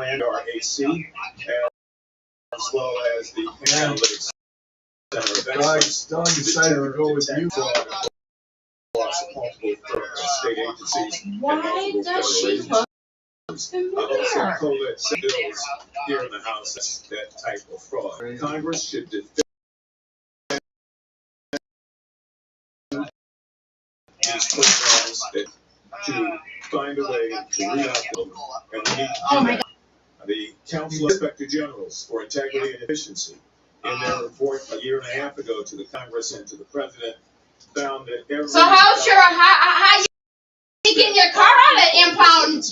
plan, RAC, as well as the Analytics Center of Excellence. Don decided to go with you. Multiple state agencies. Why does she look familiar? Colette bills here in the House that type of fraud. Congress should defend these programs to find a way to react them, and we need to do that. The Council of Inspector Generals for Integrity and Efficiency, in their report a year and a half ago to the Congress and to the President, found that every... So how you getting your car out of impound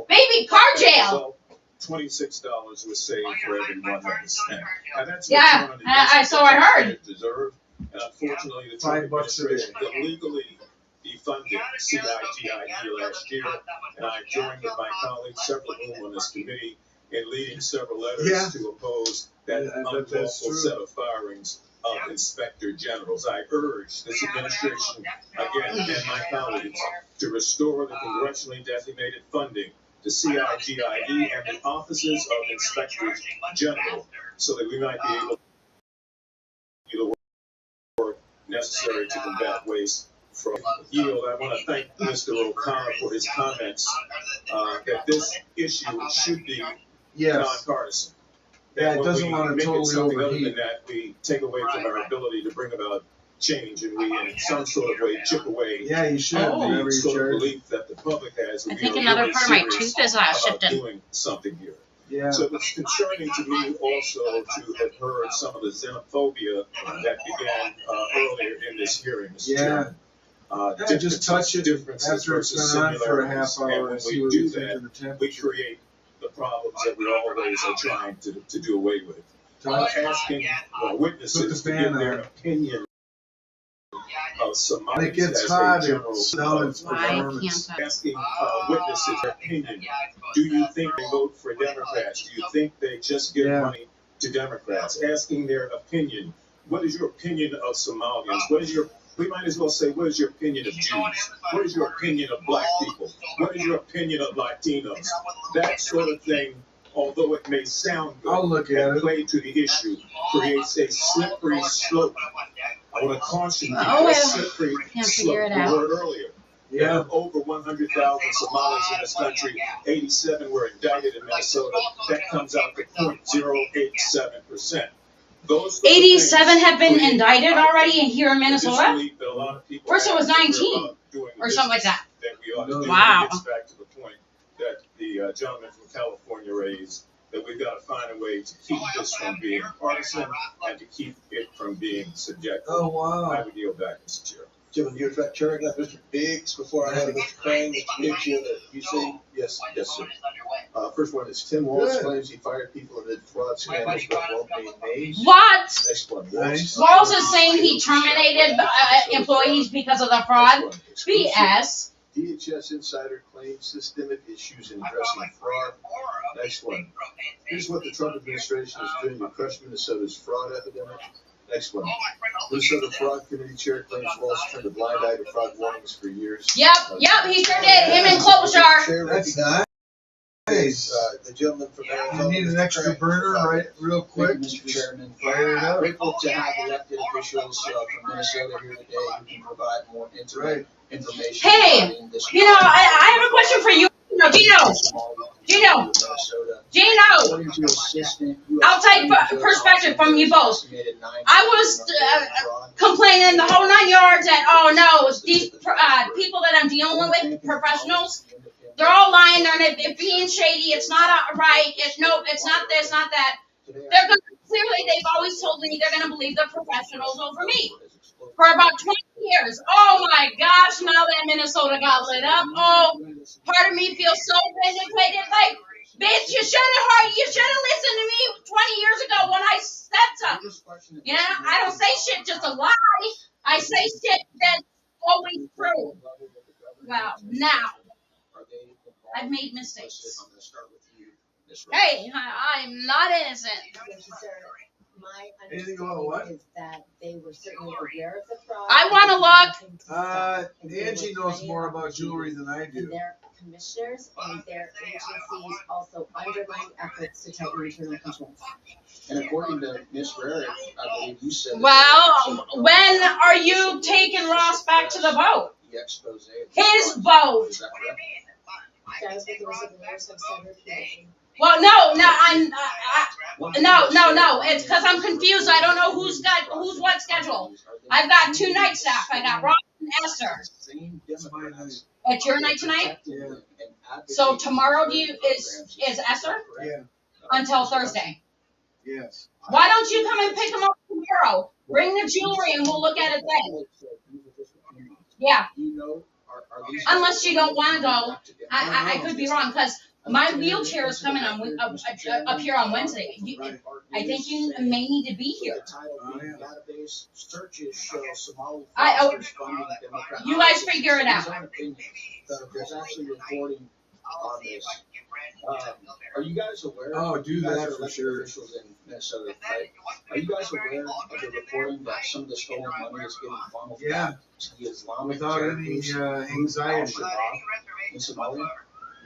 baby car jail? $26 was saved for every one that was spent. And that's so I heard. Deserve. And unfortunately, the Trump administration illegally defunded CIGIE last year, and I joined with my colleagues, several of whom on this committee, in leading several letters to oppose that unlawful set of firings of inspector generals. I urge this administration, again, and my colleagues, to restore the congressionally designated funding to CIGIE and the offices of inspectors general, so that we might be able to do the work necessary to combat waste from yield. I want to thank Mr. O'Connor for his comments that this issue should be nonpartisan. Yeah, it doesn't want to totally overheat. Other than that, we take away from our ability to bring about change, and we, in some sort of way, chip away. Yeah, you should. The sort of belief that the public has. I think another part of my tooth is shifted. Doing something here. Yeah. So it's concerning to me also to have heard some of the xenophobia that began earlier in this hearing, Mr. Chairman. Just touch it after it's been on for a half hour, and when we do that, we create the problems that we always are trying to do away with. Asking witnesses to give their opinion of Somalis it gets hot and down its performance. Asking witnesses their opinion. Do you think they vote for Democrats? Do you think they just give money to Democrats? Asking their opinion. What is your opinion of Somalians? We might as well say, what is your opinion of Jews? What is your opinion of black people? What is your opinion of Latinos? That sort of thing, although it may sound good, I'll look at it. Play to the issue, creates a slippery slope. I want to caution you, a slippery slope. We heard earlier. Yeah. Over 100,000 Somalis in this country, 87 were indicted in Minnesota. That comes out to 0.087%. 87 have been indicted already here in Minnesota? First it was 19 or something like that. Wow. It gets back to the point that the gentleman from California raised, that we've got to find a way to keep this from being partisan and to keep it from being subjective. Oh, wow. I would yield back, Mr. Chair. Jim, you're Chair, I got Mr. Biggs before I have Mr. Crane. Mr. Biggs, you see? Yes, sir. First one is Tim Walsh claims he fired people amid fraud scandals but won't name names. What? Next one, Walsh is saying he terminated employees because of the fraud. BS. DHS insider claims systemic issues in addressing fraud. Next one. Here's what the Trump administration is doing to crush Minnesota's fraud epidemic. Next one. Minnesota Fraud Committee Chair claims Walsh turned a blind eye to fraud warnings for years. Yep, he sure did. Him and Klobuchar. That's nice. The gentleman from Arizona. You need an extra burner, right? Real quick. Mr. Chairman. Fire it up. Grateful to have elected officials from Minnesota here today who can provide more intimate information. Hey, I have a question for you. Gino. Outside perspective from you both. I was complaining the whole 9 yards that, oh no, these people that I'm dealing with, professionals, they're all lying, they're being shady, it's not right, it's not this, not that. Clearly, they've always told me they're going to believe the professionals over me. For about 20 years. Oh my gosh, now that Minnesota got lit up. Oh, part of me feels so vindicated. Like, bitch, you should have listened to me 20 years ago when I said something. You know, I don't say shit just a lie. I say shit that's always true. Well, now, I've made mistakes. Hey, I'm not innocent. My understanding is that they were certainly aware of the fraud. I want to look. Angie knows more about jewelry than I do. And they're commissioners and their agencies also undermined efforts to tighten internal controls. And according to Ms. Rarick, I believe you said. Well, when are you taking Ross back to the boat? The expose. His boat. Is that correct? That is what the rest of the lawyers have said repeatedly. Well, no, it's because I'm confused. I don't know who's what schedule. I've got 2 night staff. I got Ross and Esther. It's your night tonight? Yeah. So tomorrow is Esther? Yeah. Until Thursday. Yes. Why don't you come and pick them up tomorrow? Bring the jewelry and we'll look at it then. Yeah. Unless you don't want to go. I could be wrong because my wheelchair is coming up here on Wednesday. I think you may need to be here. You guys figure it out. There's actually reporting on this. Are you guys aware? Oh, do that for elected sure. Officials in Minnesota, right? Are you guys aware of the reporting that some of the stolen money is getting funneled back to the Islamic Without any anxiety. in Somalia?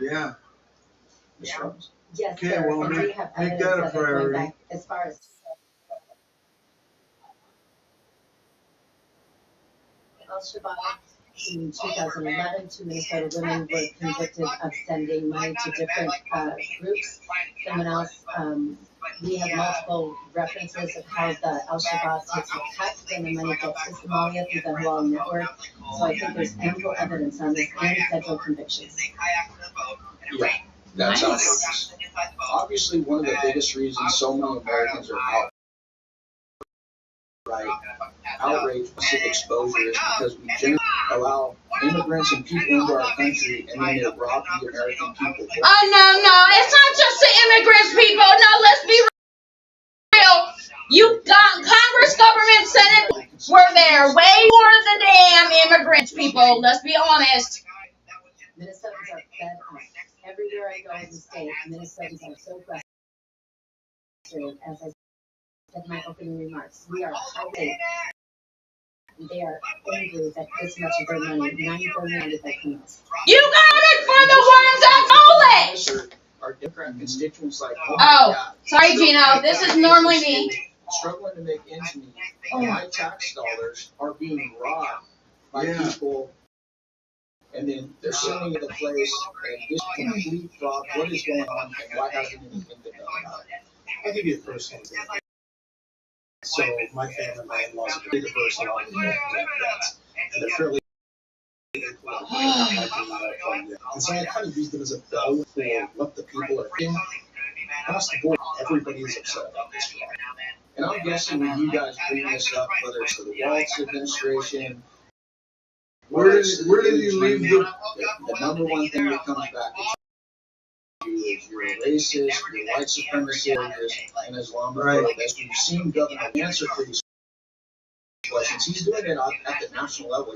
Yeah. Ms. Robbins? Yes, Okay, sir, well, and make we have that a evidence of it going priority. back as far as. Al-Shabaab in 2011, 2 Minnesota women were convicted of sending money to different groups. Someone else, we have multiple references of how the Al-Shabaab takes a cut when the money gets to Somalia through the Halal network. So I think there's ample evidence on this and federal convictions. Yeah, that's Nice. outrageous. Obviously, one of the biggest reasons so many Americans are outraged with exposure is because we generally allow immigrants and people into our country and then they rob the American people. Oh, no, it's not just the immigrants, people. No, let's be real. You got Congress, government, Senate were there way more than the damn immigrants, people. Let's be honest. Minnesotans are fed up. Everywhere I go in the state, Minnesotans are so frustrated, as I said in my opening remarks. We are outraged. They are angry that this much of their money, $9 billion, is like criminals. You voted for the ones that stole it. Our Democrat constituents like, oh, Oh, my God. sorry, Gino. This is normally me. Struggling to make ends meet. My tax dollars are being robbed by people, and then they're sending it to place, and this complete fraud. What is going on, and why hasn't anything been done about it? I'll give you a personal example. So my family, my in-laws are pretty diverse along with Democrats, and they're fairly equal. And so I kind of use them as a bell for what the people are thinking. Across the board, everybody is upset about this fraud. And I'm guessing when you guys bring this up, whether it's to the Waltz administration, Where did you leave the number one thing that comes back to you is you're a racist, you're white supremacist, and Islamophobe. Right. As we've seen Governor answer for these questions, he's doing it at the national level.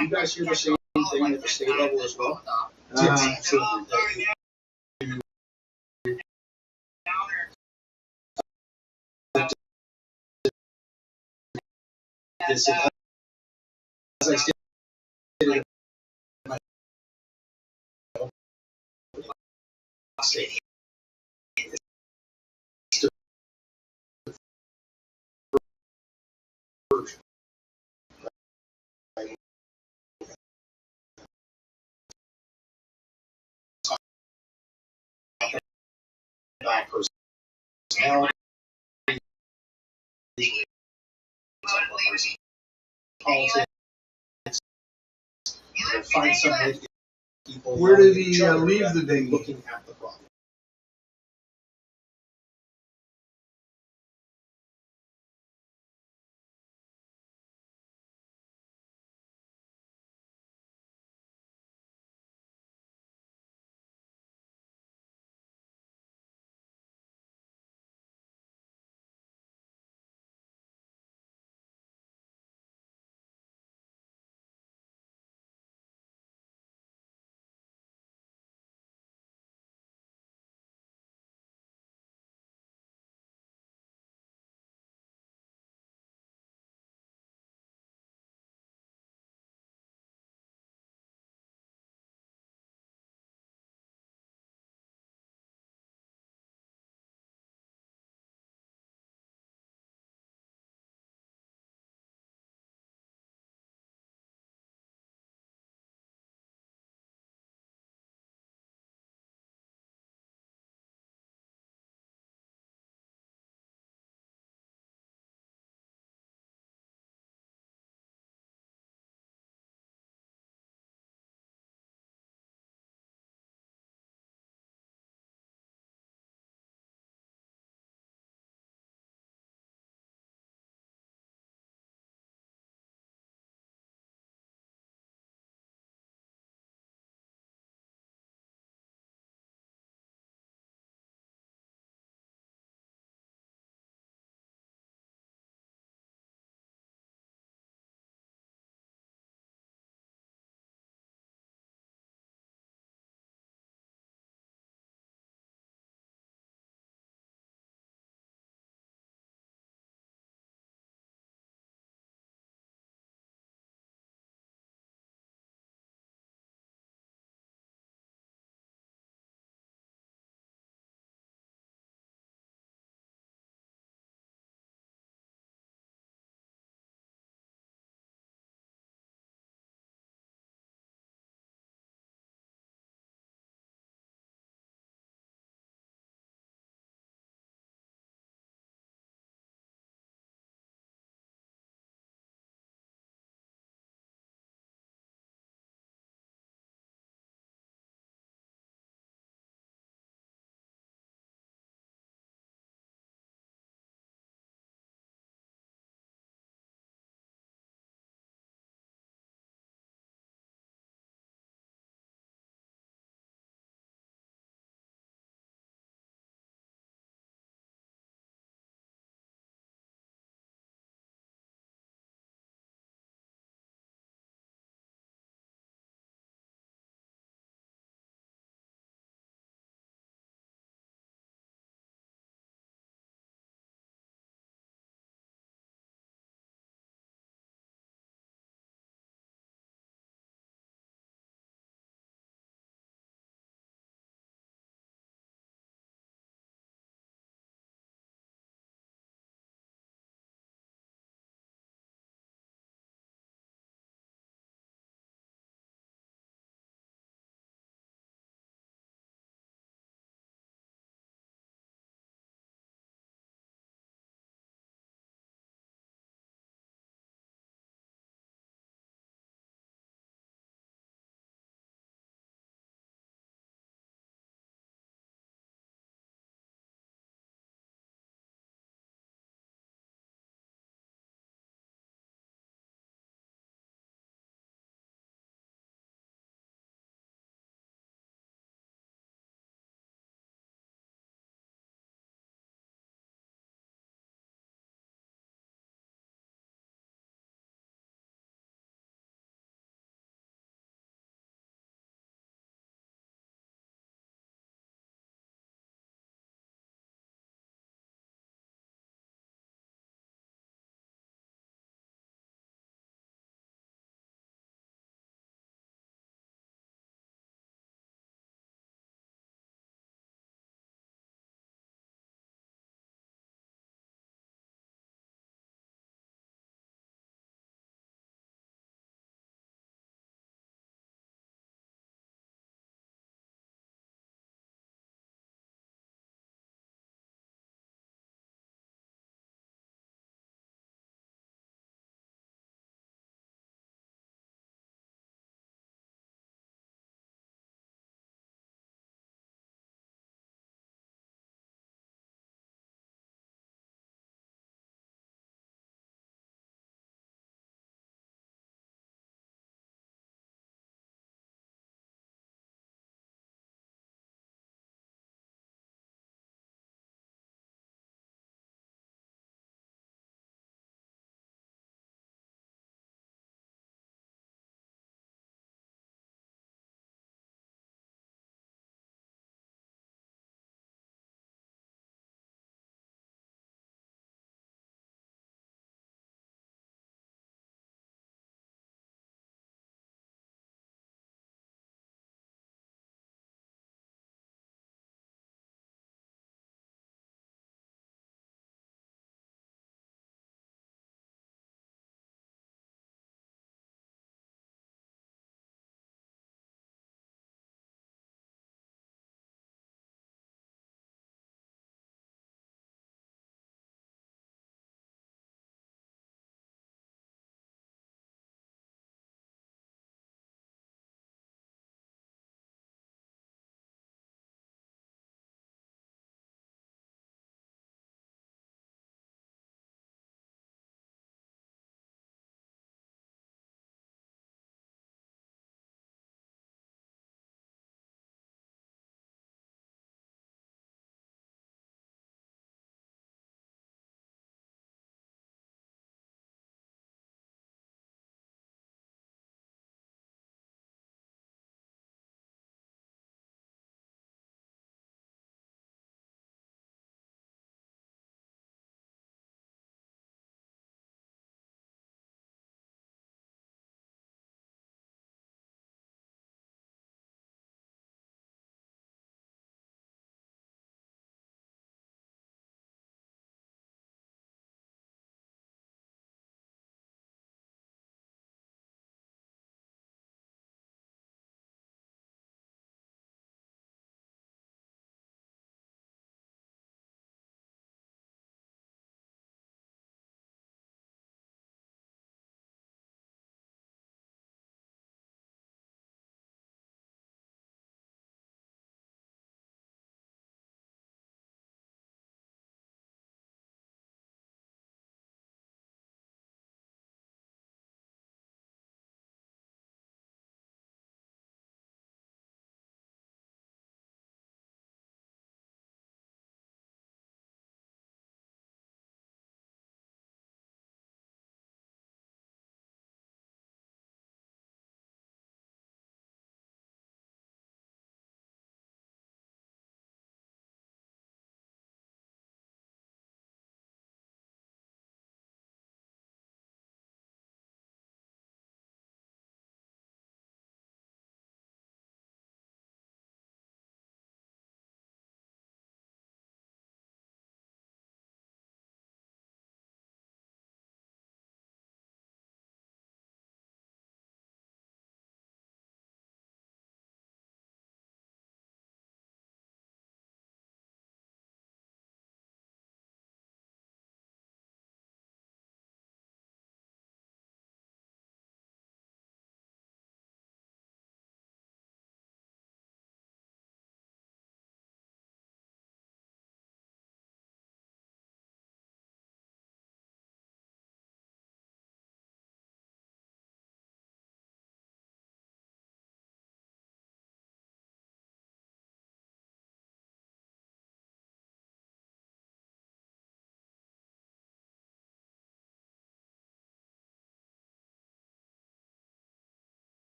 You guys hear the same thing at the state level as well? Yes, absolutely. This, as I stated in my statement, about personality, politics, find some way to get people. Where did he each other leave the dinghy? looking at the problem?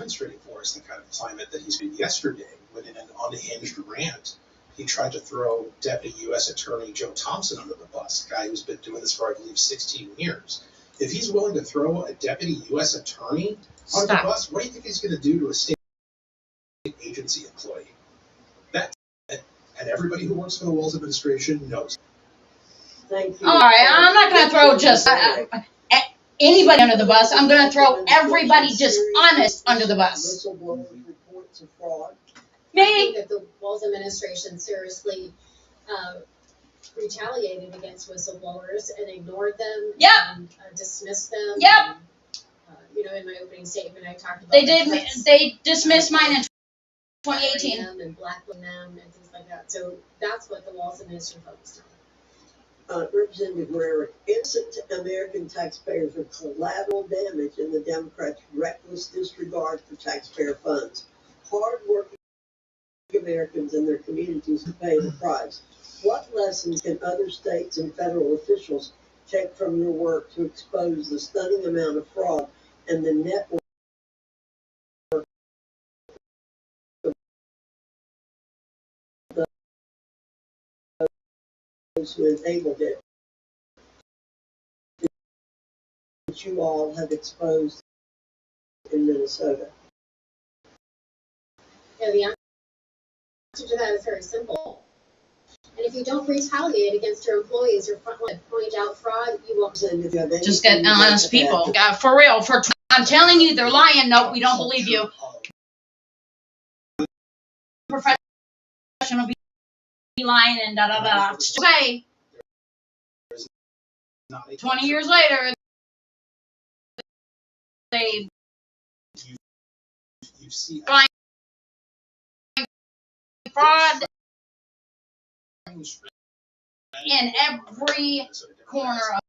demonstrating for us the kind of climate that he's been yesterday when in an unhinged rant, he tried to throw Deputy U.S. Attorney Joe Thompson under the bus, a guy who's been doing this for, I believe, 16 years. If he's willing to throw a Deputy U.S. Attorney under the bus, what do you think he's going to do to a state agency employee? That's it. And everybody who works for the Walz administration knows. Thank you. All right, I'm not going to throw just anybody under the bus. I'm going to throw everybody dishonest under the bus. Whistleblowers reports of fraud. I think that the Walz administration seriously retaliated against whistleblowers and ignored them. Yep. And dismissed them. Yep. And, in my opening statement, I talked about They dismissed mine in 2018. them and blackmailing them and things like that. So that's what the Walz administration focused on. Representative Guerrero, innocent American taxpayers are collateral damage in the Democrats' reckless disregard for taxpayer funds. Hard-working Americans and their communities pay the price. What lessons can other states and federal officials take from your work to expose the stunning amount of fraud and the network of those who enabled it that you all have exposed in Minnesota? Yeah, the answer to that is very simple. And if you don't retaliate against your employees or point out fraud, you won't. Just get honest people. For real. I'm telling you, they're lying. No, we don't believe you. Professional be lying and da da da. Okay. 20 years later, they find fraud in every corner of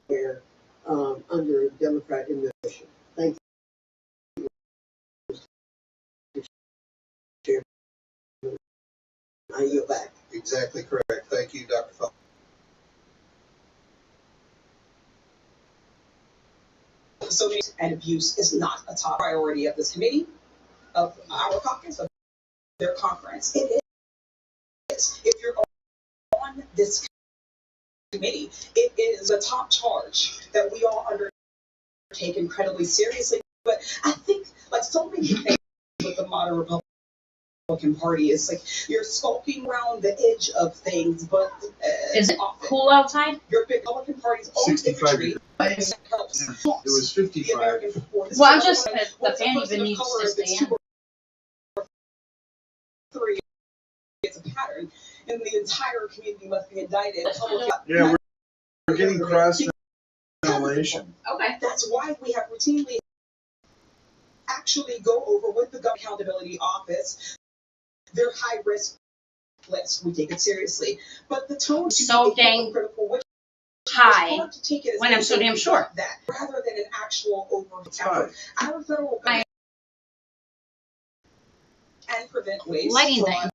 Where, under a Democrat administration. Thank you. I yield back. Exactly correct. Thank you, Dr. Falk. So and abuse is not a top priority of this committee, of our caucus, of their conference. It is. If you're on this committee, it is a top charge that we all undertake incredibly seriously. But I think, like so many things with the modern Republican Party, is like you're skulking around the edge of things, but is it cool outside? Your big Republican Party's own 65 imagery helps. It was 55. Well, I'm just the fan even needs to stay in. It's a pattern, and the entire community must be indicted. Yeah, we're getting cross-ventilation. Okay. That's why we have routinely actually go over with the Government Accountability Office their high-risk list. We take it seriously, but the tone is So dang critical. high when I'm so damn short. That rather than an actual overt effort, our federal government and prevent waste. Lighting thing.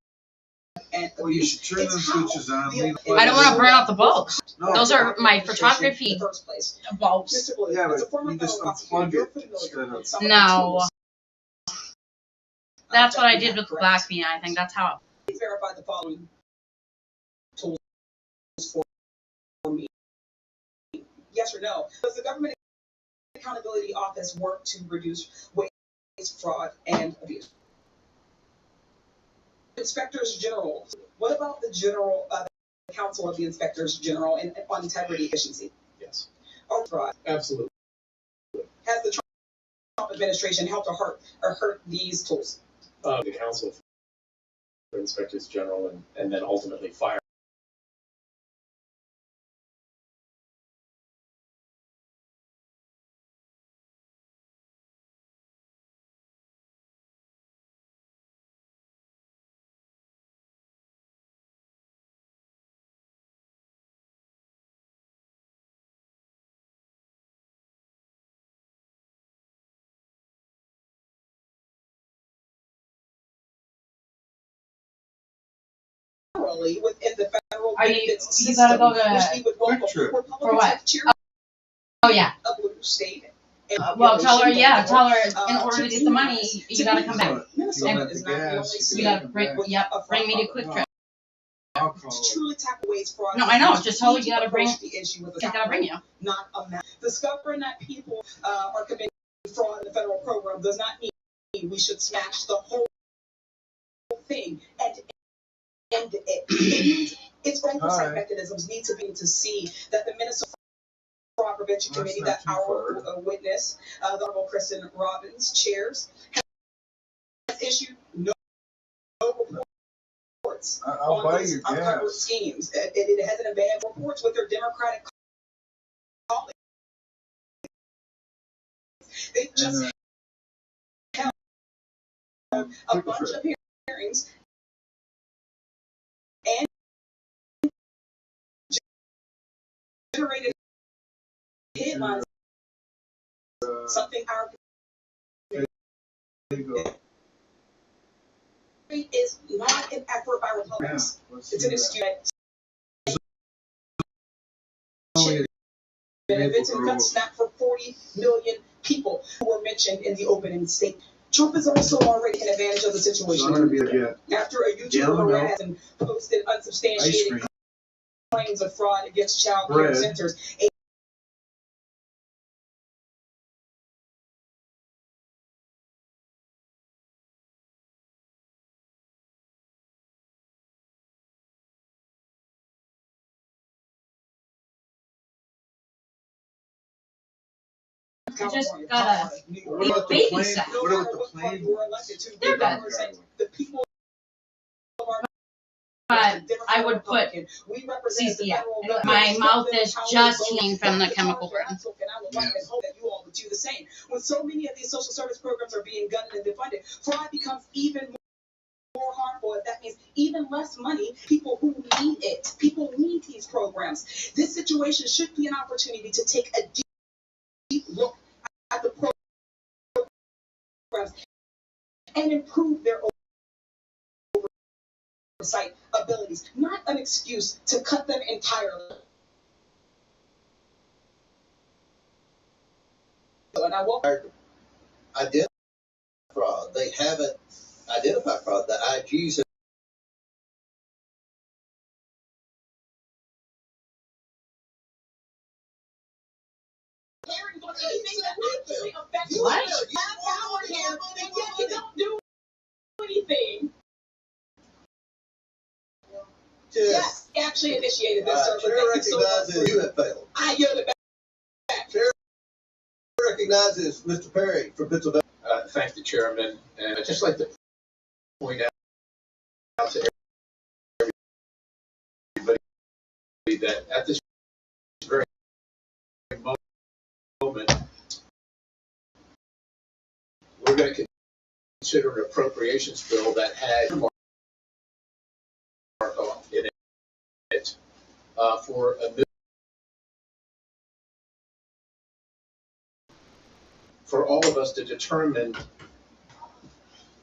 And Well, you should turn those switches on. Leave I don't want to burn out the bulbs. No. Those are my in photography the first place. bulbs. Yeah, but you just unplug it instead of. No. That's what I did with the black bean. I think that's how. Please verify the following tools for me. Yes or no? Does the Government Accountability Office work to reduce waste, fraud, and abuse? Inspectors General. What about the General Council of the Inspectors General on integrity efficiency? Yes. Or fraud? Absolutely. Has the Trump administration helped or hurt these tools? The Council for Inspectors General and then ultimately fire generally within the federal Are you- benefits you system, gotta go to which we would welcome. Quick Trip. Republicans For what? have cheered Oh, yeah. a blue state. Well, tell her, yeah, tell her, in Uh, order to to get do the that. money, you gotta come back. Minnesota And- is not the only You You state gotta bring, with yep, a bring me to fraud Quick Wow. Trip. I'll call To it. truly tackle waste, fraud. No, I know, and just tell her abuse, you gotta bring- approach the issue with a I gotta bring you. not a math. Discovering that people are committing fraud in the federal program does not mean we should smash the whole thing and end it. It needs its oversight Alright. mechanisms need to be to see that the Minnesota Fraud Prevention That's Committee not that too our far. witness, the Honorable Kristen Robbins, chairs, has issued no reports I'll on buy these your uncovered gas. schemes. It hasn't advanced reports with their Democratic colleagues. They just And, held a Quick bunch Trip. of hearings and generated headlines, something our There you go. is not an effort by Yeah, Republicans. let's It's do an that. excuse. Only Benefits and cuts snap for 40 million people who were mentioned in the opening statement. Trump has also already taken advantage of the So situation. I'm gonna be a After a YouTuber Yellow milk, harassed and posted ice unsubstantiated cream, claims of fraud against child care bread. centers, I just California, gotta Colorado, New York. What about the baby plane? stuff. No What matter about the what party plane? you were elected to, They're they good. represent the people of our But Democrat I would put Republican. We represent the CCA. federal My government. mouth Step in is how we just vote. healing from the That's chemical charge burn. that I took, and I would like and hope that you all would do the same. When so many of these social service programs are being gutted and defunded, fraud becomes even more harmful. If that means even less money, people who need it, people need these programs. This situation should be an opportunity to take a deep look at the programs and improve their oversight abilities, not an excuse to cut them entirely. And I will Identify fraud. They haven't identified fraud. The IGs have hearing on anything that actually affects What? you. You have power here, and yet you don't do anything. Yes, actually initiated this, sir, but Chair thank you so much. recognizes you have failed. I yield it back. Chair recognizes Mr. Perry from Pennsylvania. Thank the chairman, and I'd just like to point out to everybody that at this very moment, we're going to consider an appropriations bill that had markup in it for for all of us to determine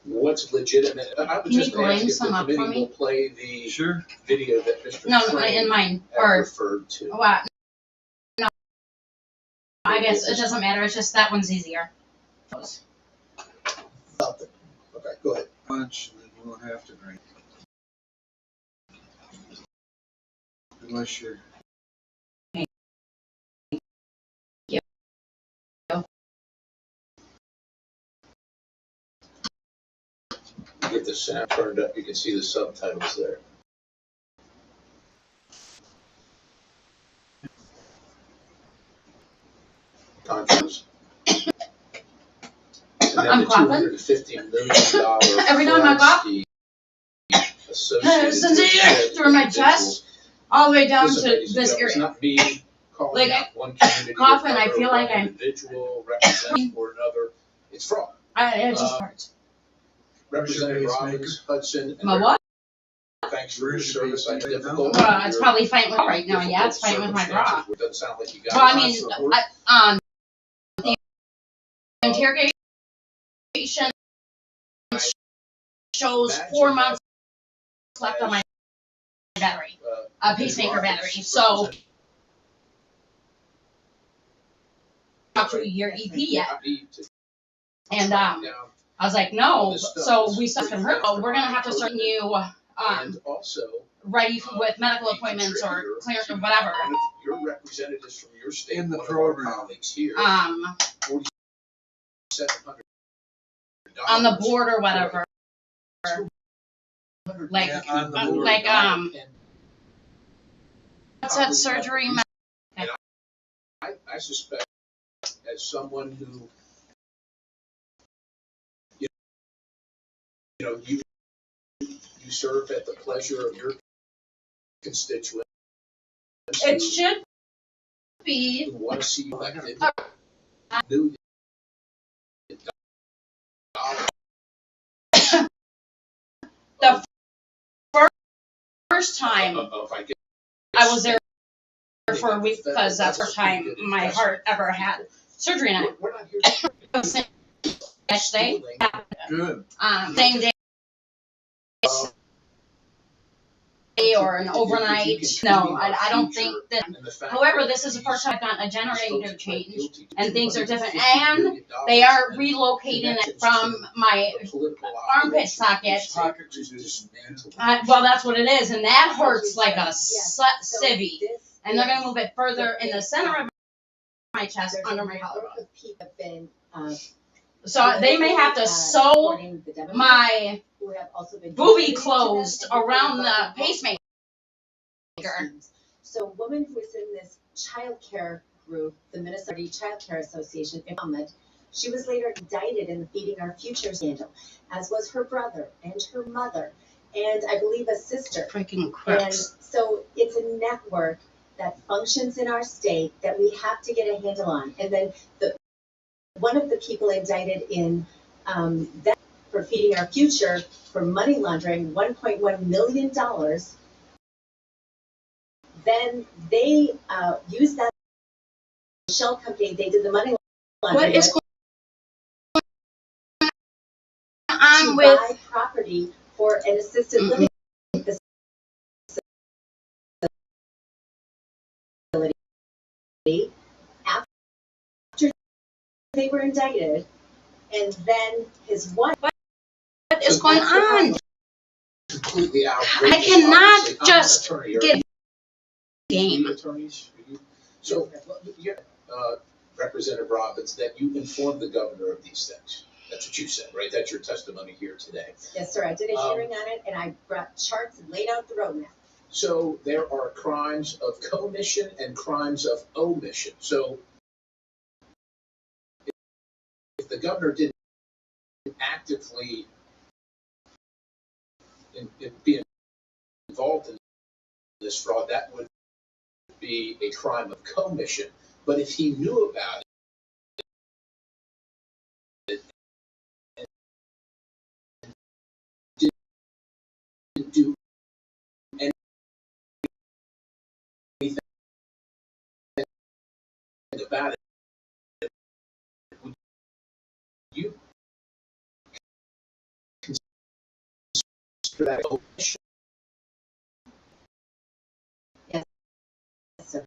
what's legitimate. I would Can you just grind ask if some the up for committee me? will play the Sure. video that Mr. No, Crane in mine. had Or, referred to. what? No. I guess it doesn't matter. It's just that one's easier. Something. Okay, go ahead. Lunch, and then you won't have to drink. Unless you're. Get the sound turned up, you can see the subtitles there. Contras. And then I'm the coughing. $250 million Every time I cough, associated through my chest, all the way down Listen, to ladies and this gentlemen, it's area. not me calling Like, out one community or coughing, I another, feel like one I'm- individual represents for another. It's fraud. It just hurts. Representative pacemaker? Robbins, Hudson, and My what? thanks for your Where's your service. I know pacemaker difficult. Well, it's You're probably fighting with right now. difficult Yeah, it's fighting with my bra. circumstances. It doesn't sound like you got Well, I a lot mean, of support. the interrogation shows 4 months left on my battery, a pacemaker battery. So, not through your EP yet. And I was like, no. So we started from her. Oh, we're gonna have to start you ready with medical appointments or clearance or whatever. Your representatives from your state in the program here. On the board or whatever. Like, on the board. what's that surgery? I suspect, as someone who, you serve at the pleasure of your constituents. It should be. Who want to see you elected. Knew The first time I was there for a week because that's the first time my heart ever had surgery in it. Next day, Good. same day, or an overnight. No, I don't think that. However, this is the first time I've gotten a generator change, and things are different. And they are relocating it from my armpit socket. Well, that's what it is, and that hurts like a civvy. And they're gonna move it further in the center of my chest, under my collarbone. So they may have to sew my boobie closed around the pacemaker. So a woman who was in this child care group, the Minnesota Child Care Association, she was later indicted in the Feeding Our Future scandal, as was her brother and her mother, and I believe a sister. Freaking crap. And so it's a network that functions in our state that we have to get a handle on. And then one of the people indicted in that for Feeding Our Future for money laundering $1.1 million. Then they used that shell company. They did the money laundering. What is going on to with buy property for an assisted living facility after they were indicted, and then his wife. What is going on? Completely outrageous. I cannot Obviously, just I'm an attorney. get a game. Attorneys. So, Representative Robbins, that you informed the governor of these things. That's what you said, right? That's your testimony here today. Yes, sir. I did a hearing on it, and I brought charts and laid out the roadmap. So there are crimes of commission and crimes of omission. So if the governor didn't actively be involved in this fraud, that would be a crime of commission. But if he knew about it and didn't do anything about it, would you consider that omission? Yes, sir.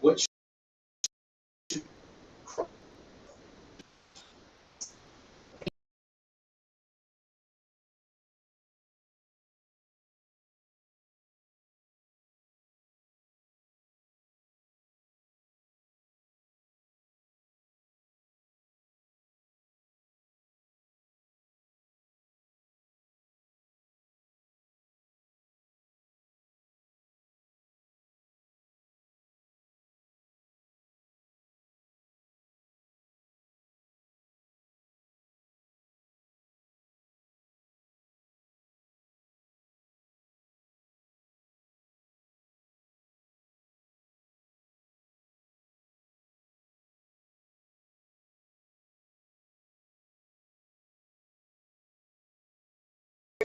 Which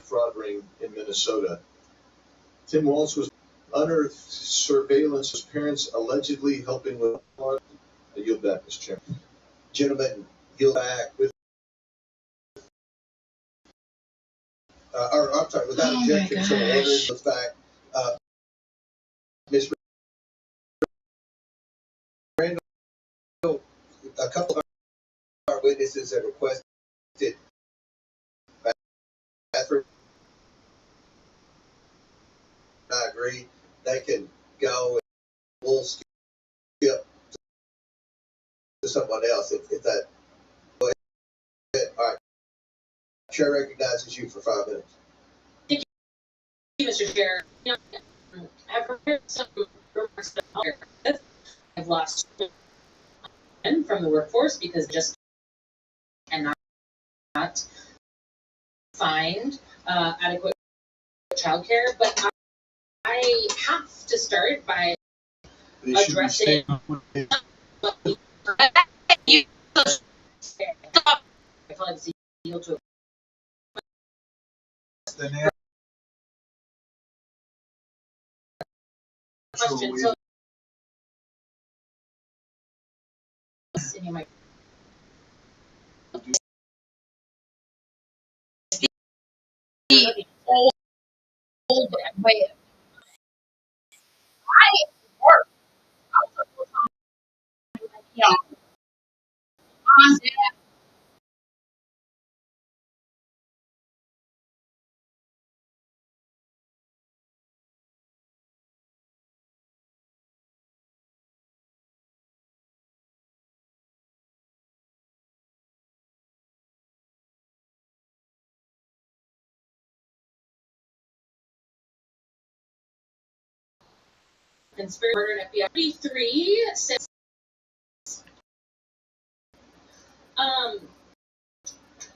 fraud ring in Minnesota. Tim Walz was under surveillance. His parents allegedly helping with. I yield back, Mr. Chairman. Gentlemen, yield back with. or I'm sorry, without objection, so ordered the fact, Ms. Randall, a couple of our witnesses have requested bathroom. I agree, they can go and we'll skip to someone else if that. Go ahead. All right. Chair recognizes you for 5 minutes. Thank you, Mr. Chair. I've heard some remarks that I've lost men from the workforce because just cannot find adequate childcare. But I have to start by addressing. Question. So, the old way. I work. I was a full-time, on that. Conspiracy murdered FBI 33 since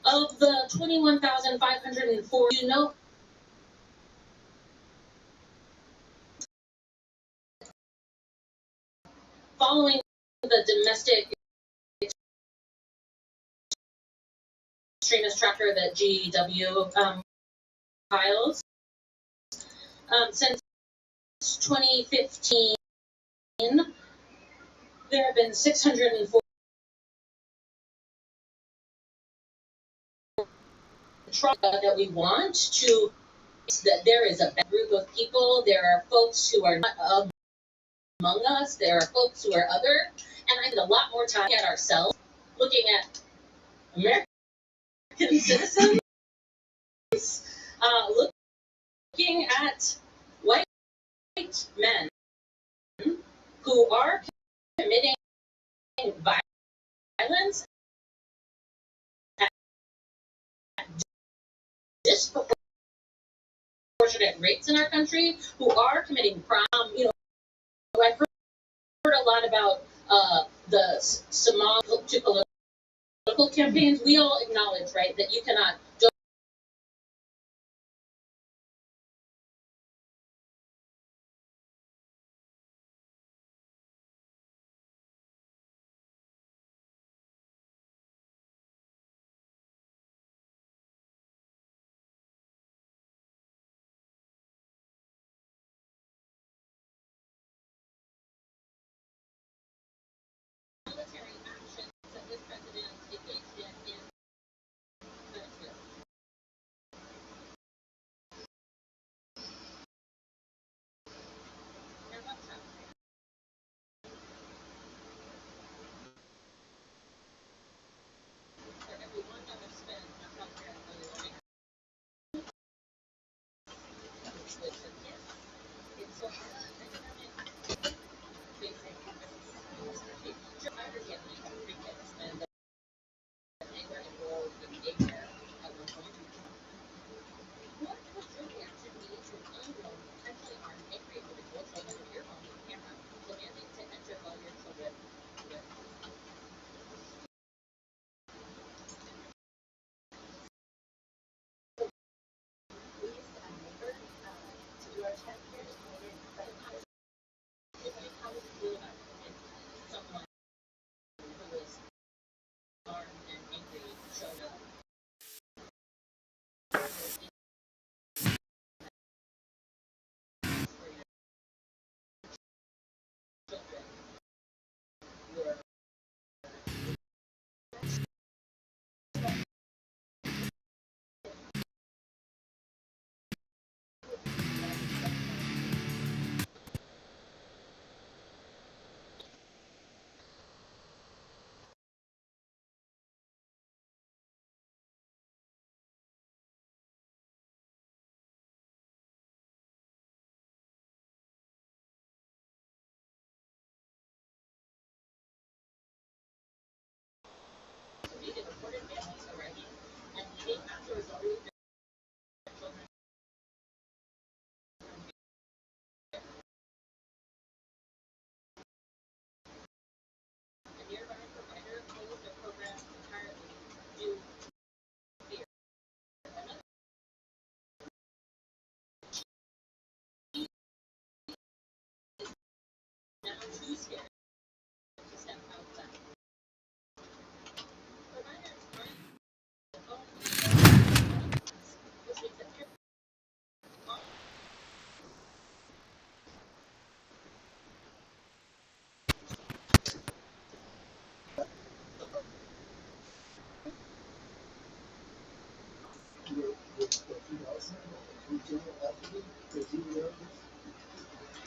of the 21,504, you know, following the domestic extremist tracker that GW files, since 2015, there have been 604 that we want to, that there is a group of people, there are folks who are not among us, there are folks who are other, and I spend a lot more time at ourselves, looking at American citizens, looking at white men who are committing violence at disproportionate rates in our country, who are committing crime. You know, I've heard a lot about the Somali to political campaigns. We all acknowledge, right, that you cannot military actions that this president engaged in Venezuela. And what's that? For every $1 spent on healthcare, early learning, it's so economic, basic, sure, I understand you have 3 kids, and they were enrolled in daycare at one point. What would your reaction be to an unknown, potentially armed, angry individual showing up at your home with a camera, demanding to enter while your children live? We used to have a neighbor to do our childcare, and we didn't, but how would you feel about it if someone who was armed and angry showed up?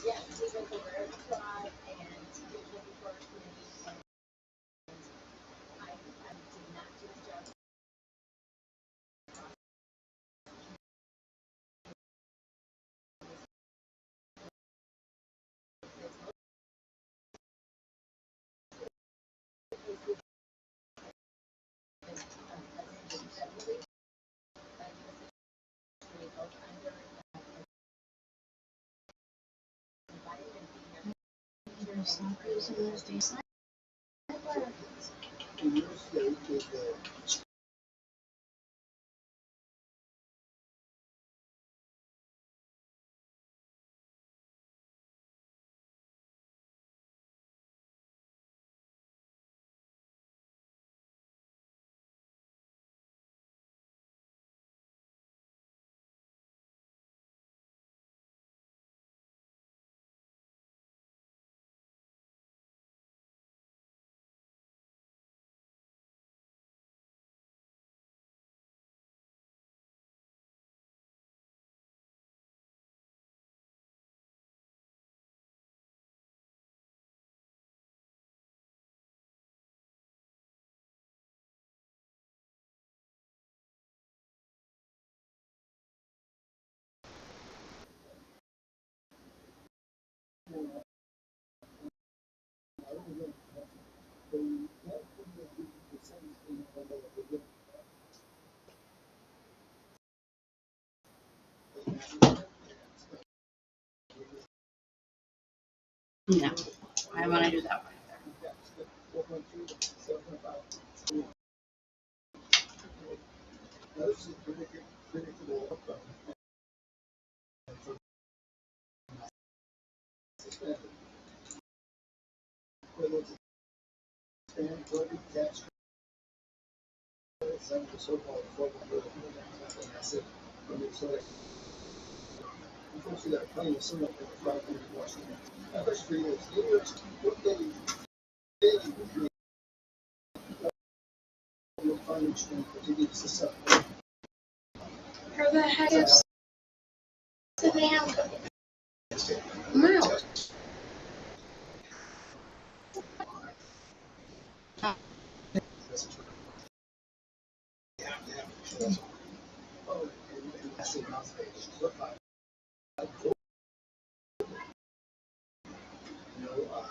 Yes, he's with the Rare Tribe and he was looking for a committee and I did not do his job. In your state, is the No, I want to do that one. those are predictable outcome. Suspended. Whether it's expand voting tax credits, some of the so-called affordable asset from Minnesota. Unfortunately, that claim is somewhat like a fraud in Washington. My question for you is, what daily would you your funding stream to be susceptible? Who the heck is sitting out? No. Oh, and that's the announcement. Look, you know,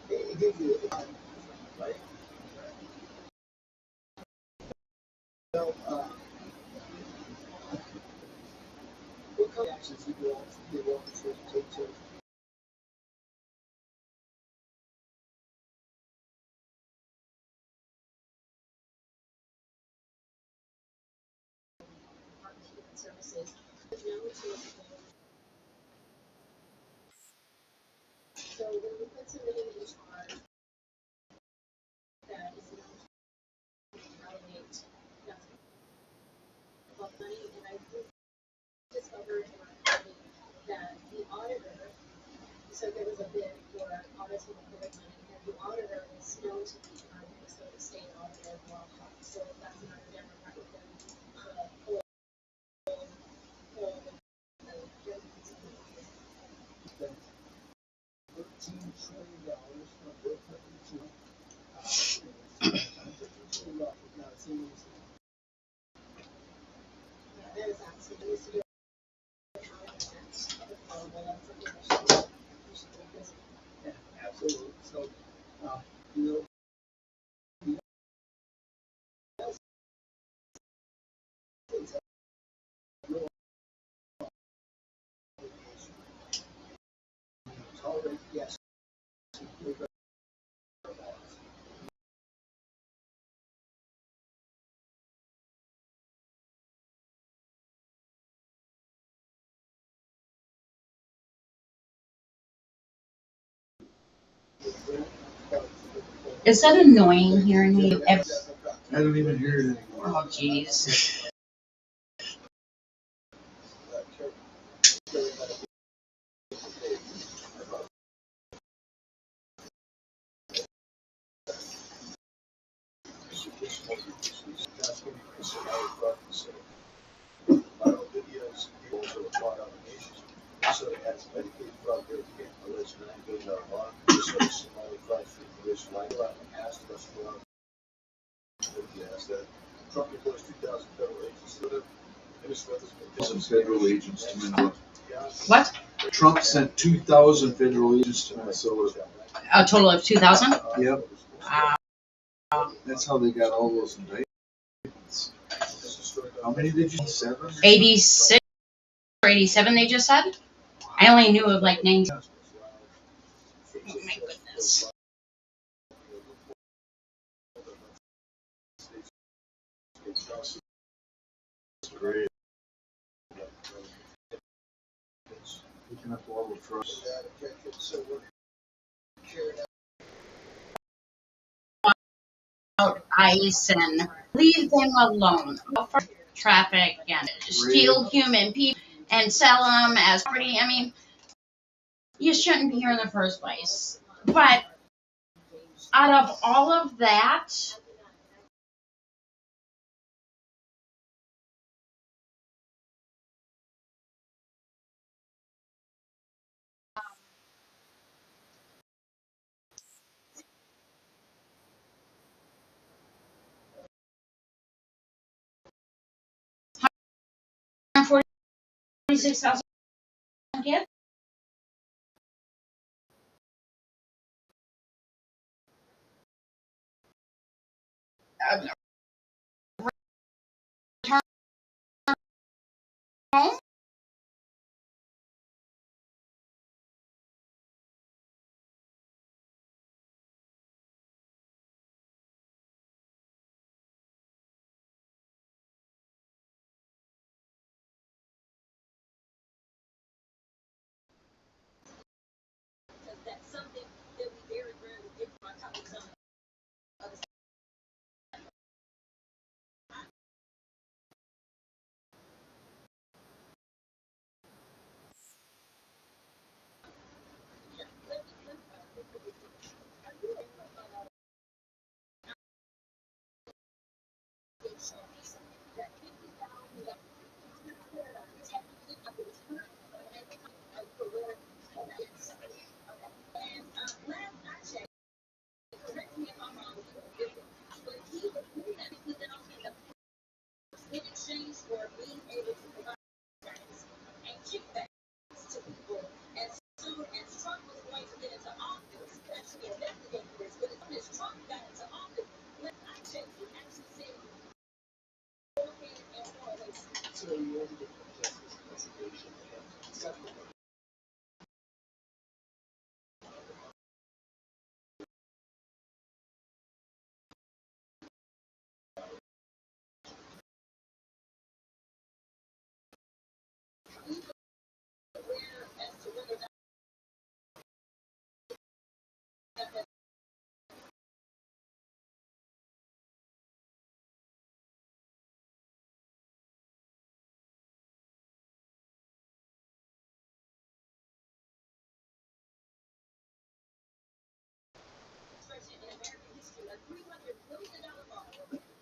it gives you a time, right? So, what kind of actions you will take to Services. So when we put somebody in charge that is known to evaluate nothing about money, and I discovered in our company that the auditor, so there was a bid for auditing public money, and the auditor is known to be our Minnesota State Auditor of Law. So that's another Democrat within the whole $13 trillion from Bill Clinton to not a single that is absolutely used to be a common sense of the global, that's something that should be this. yeah, absolutely. So, you know, things have no obligation. Tolerate, yes. Is that annoying hearing me? I don't even hear it anymore. Oh, jeez. So it has Medicaid fraud verification, alleged $9 billion bond. Minnesota Somali fraud for racial line asked us for that. Trump deploys 2,000 federal agents to the Some federal agents to Minnesota. What? Trump sent 2,000 federal agents to Minnesota. A total of 2,000? Yep. That's how they got all those indictments. How many did you say? 7? 86 or 87, they just said? I only knew of like names. Oh my goodness. Great. Picking up all the trucks. Out ice and leave them alone. Traffic and steal human people and sell them as property. I mean, you shouldn't be here in the first place. But out of all of that, $146,000 kids. Return home.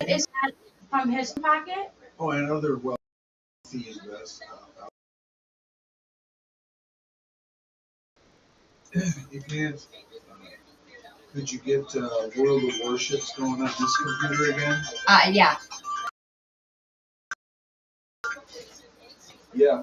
Is that from his pocket? Oh, and other wealthy investors. You can't. Could you get World of Warships going on this computer again? Yeah. Yeah.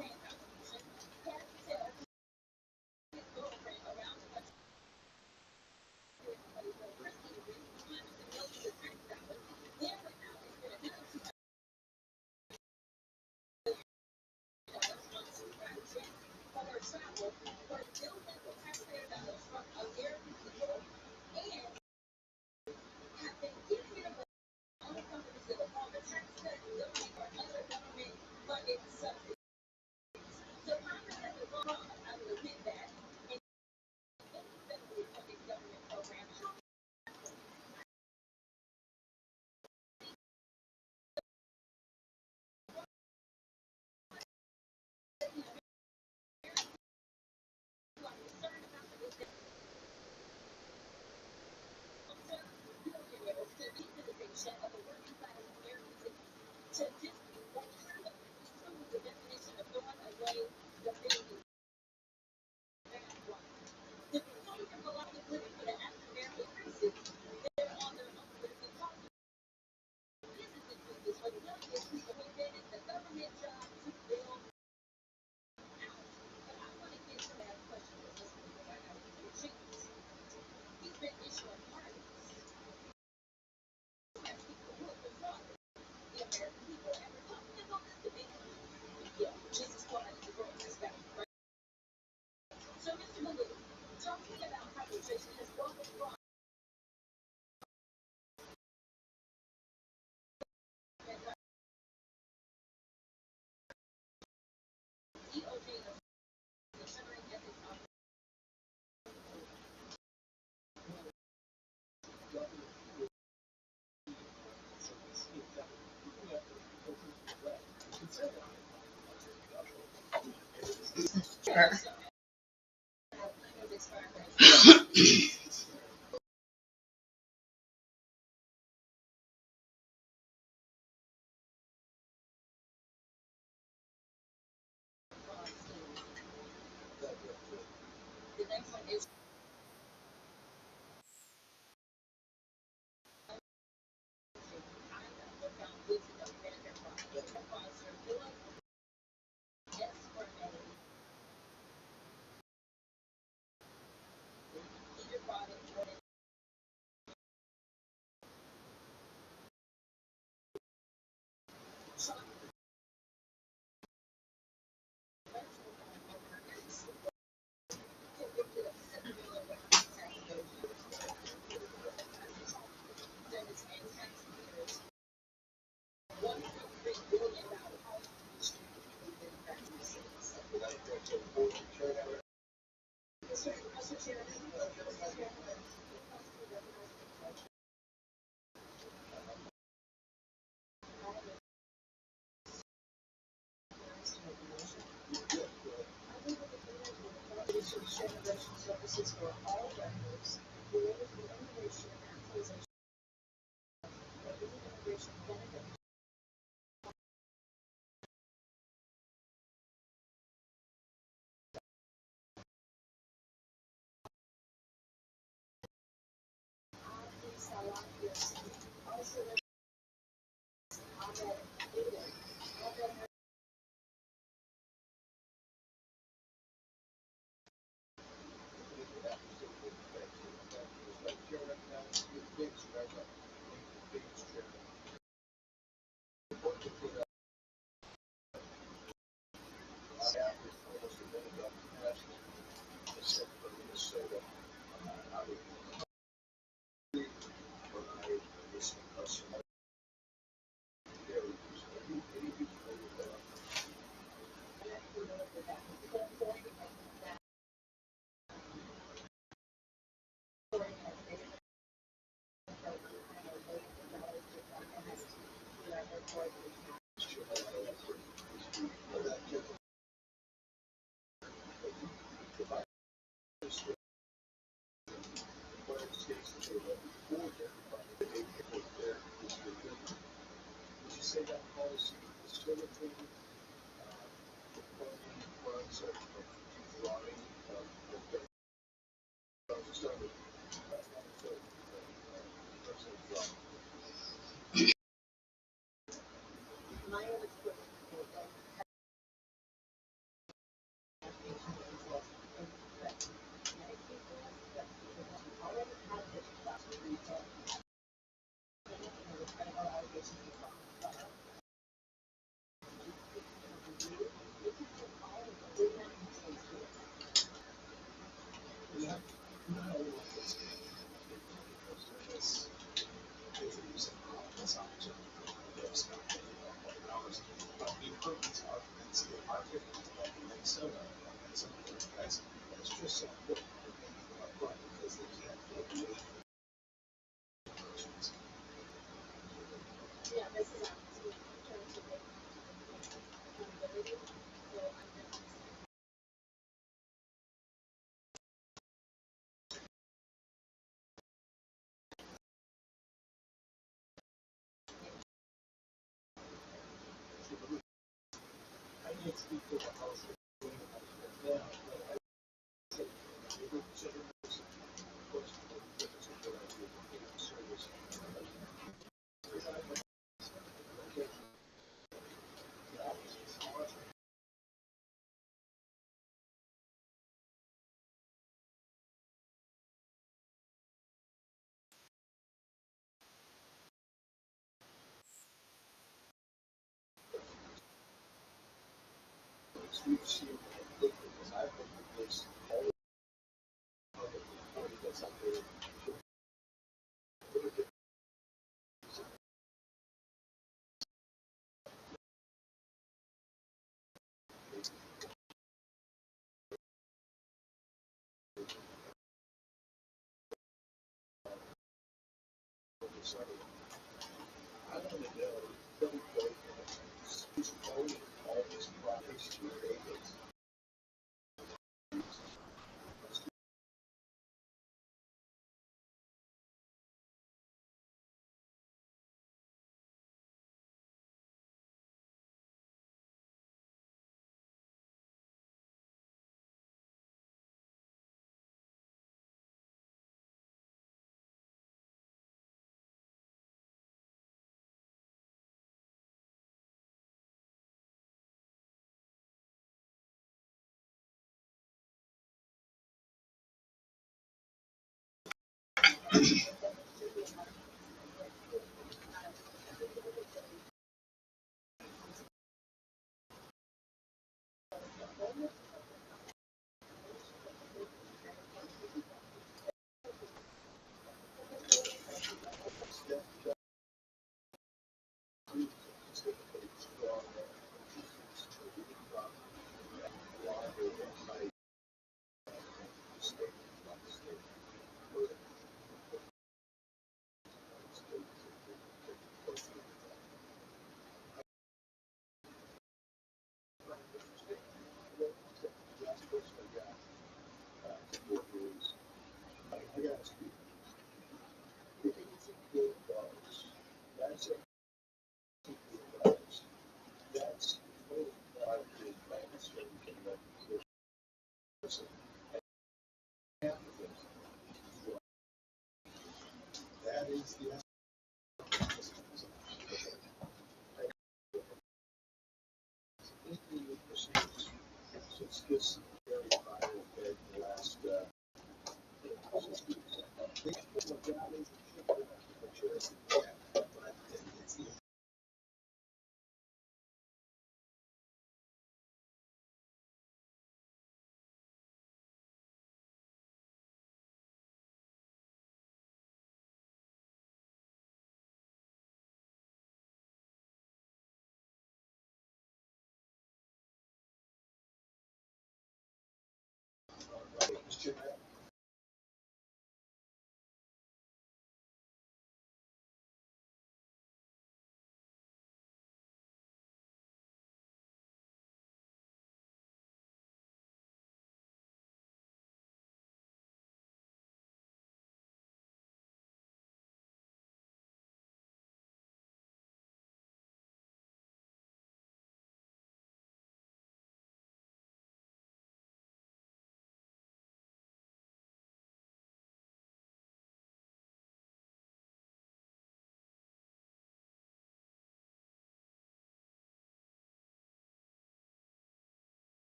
her.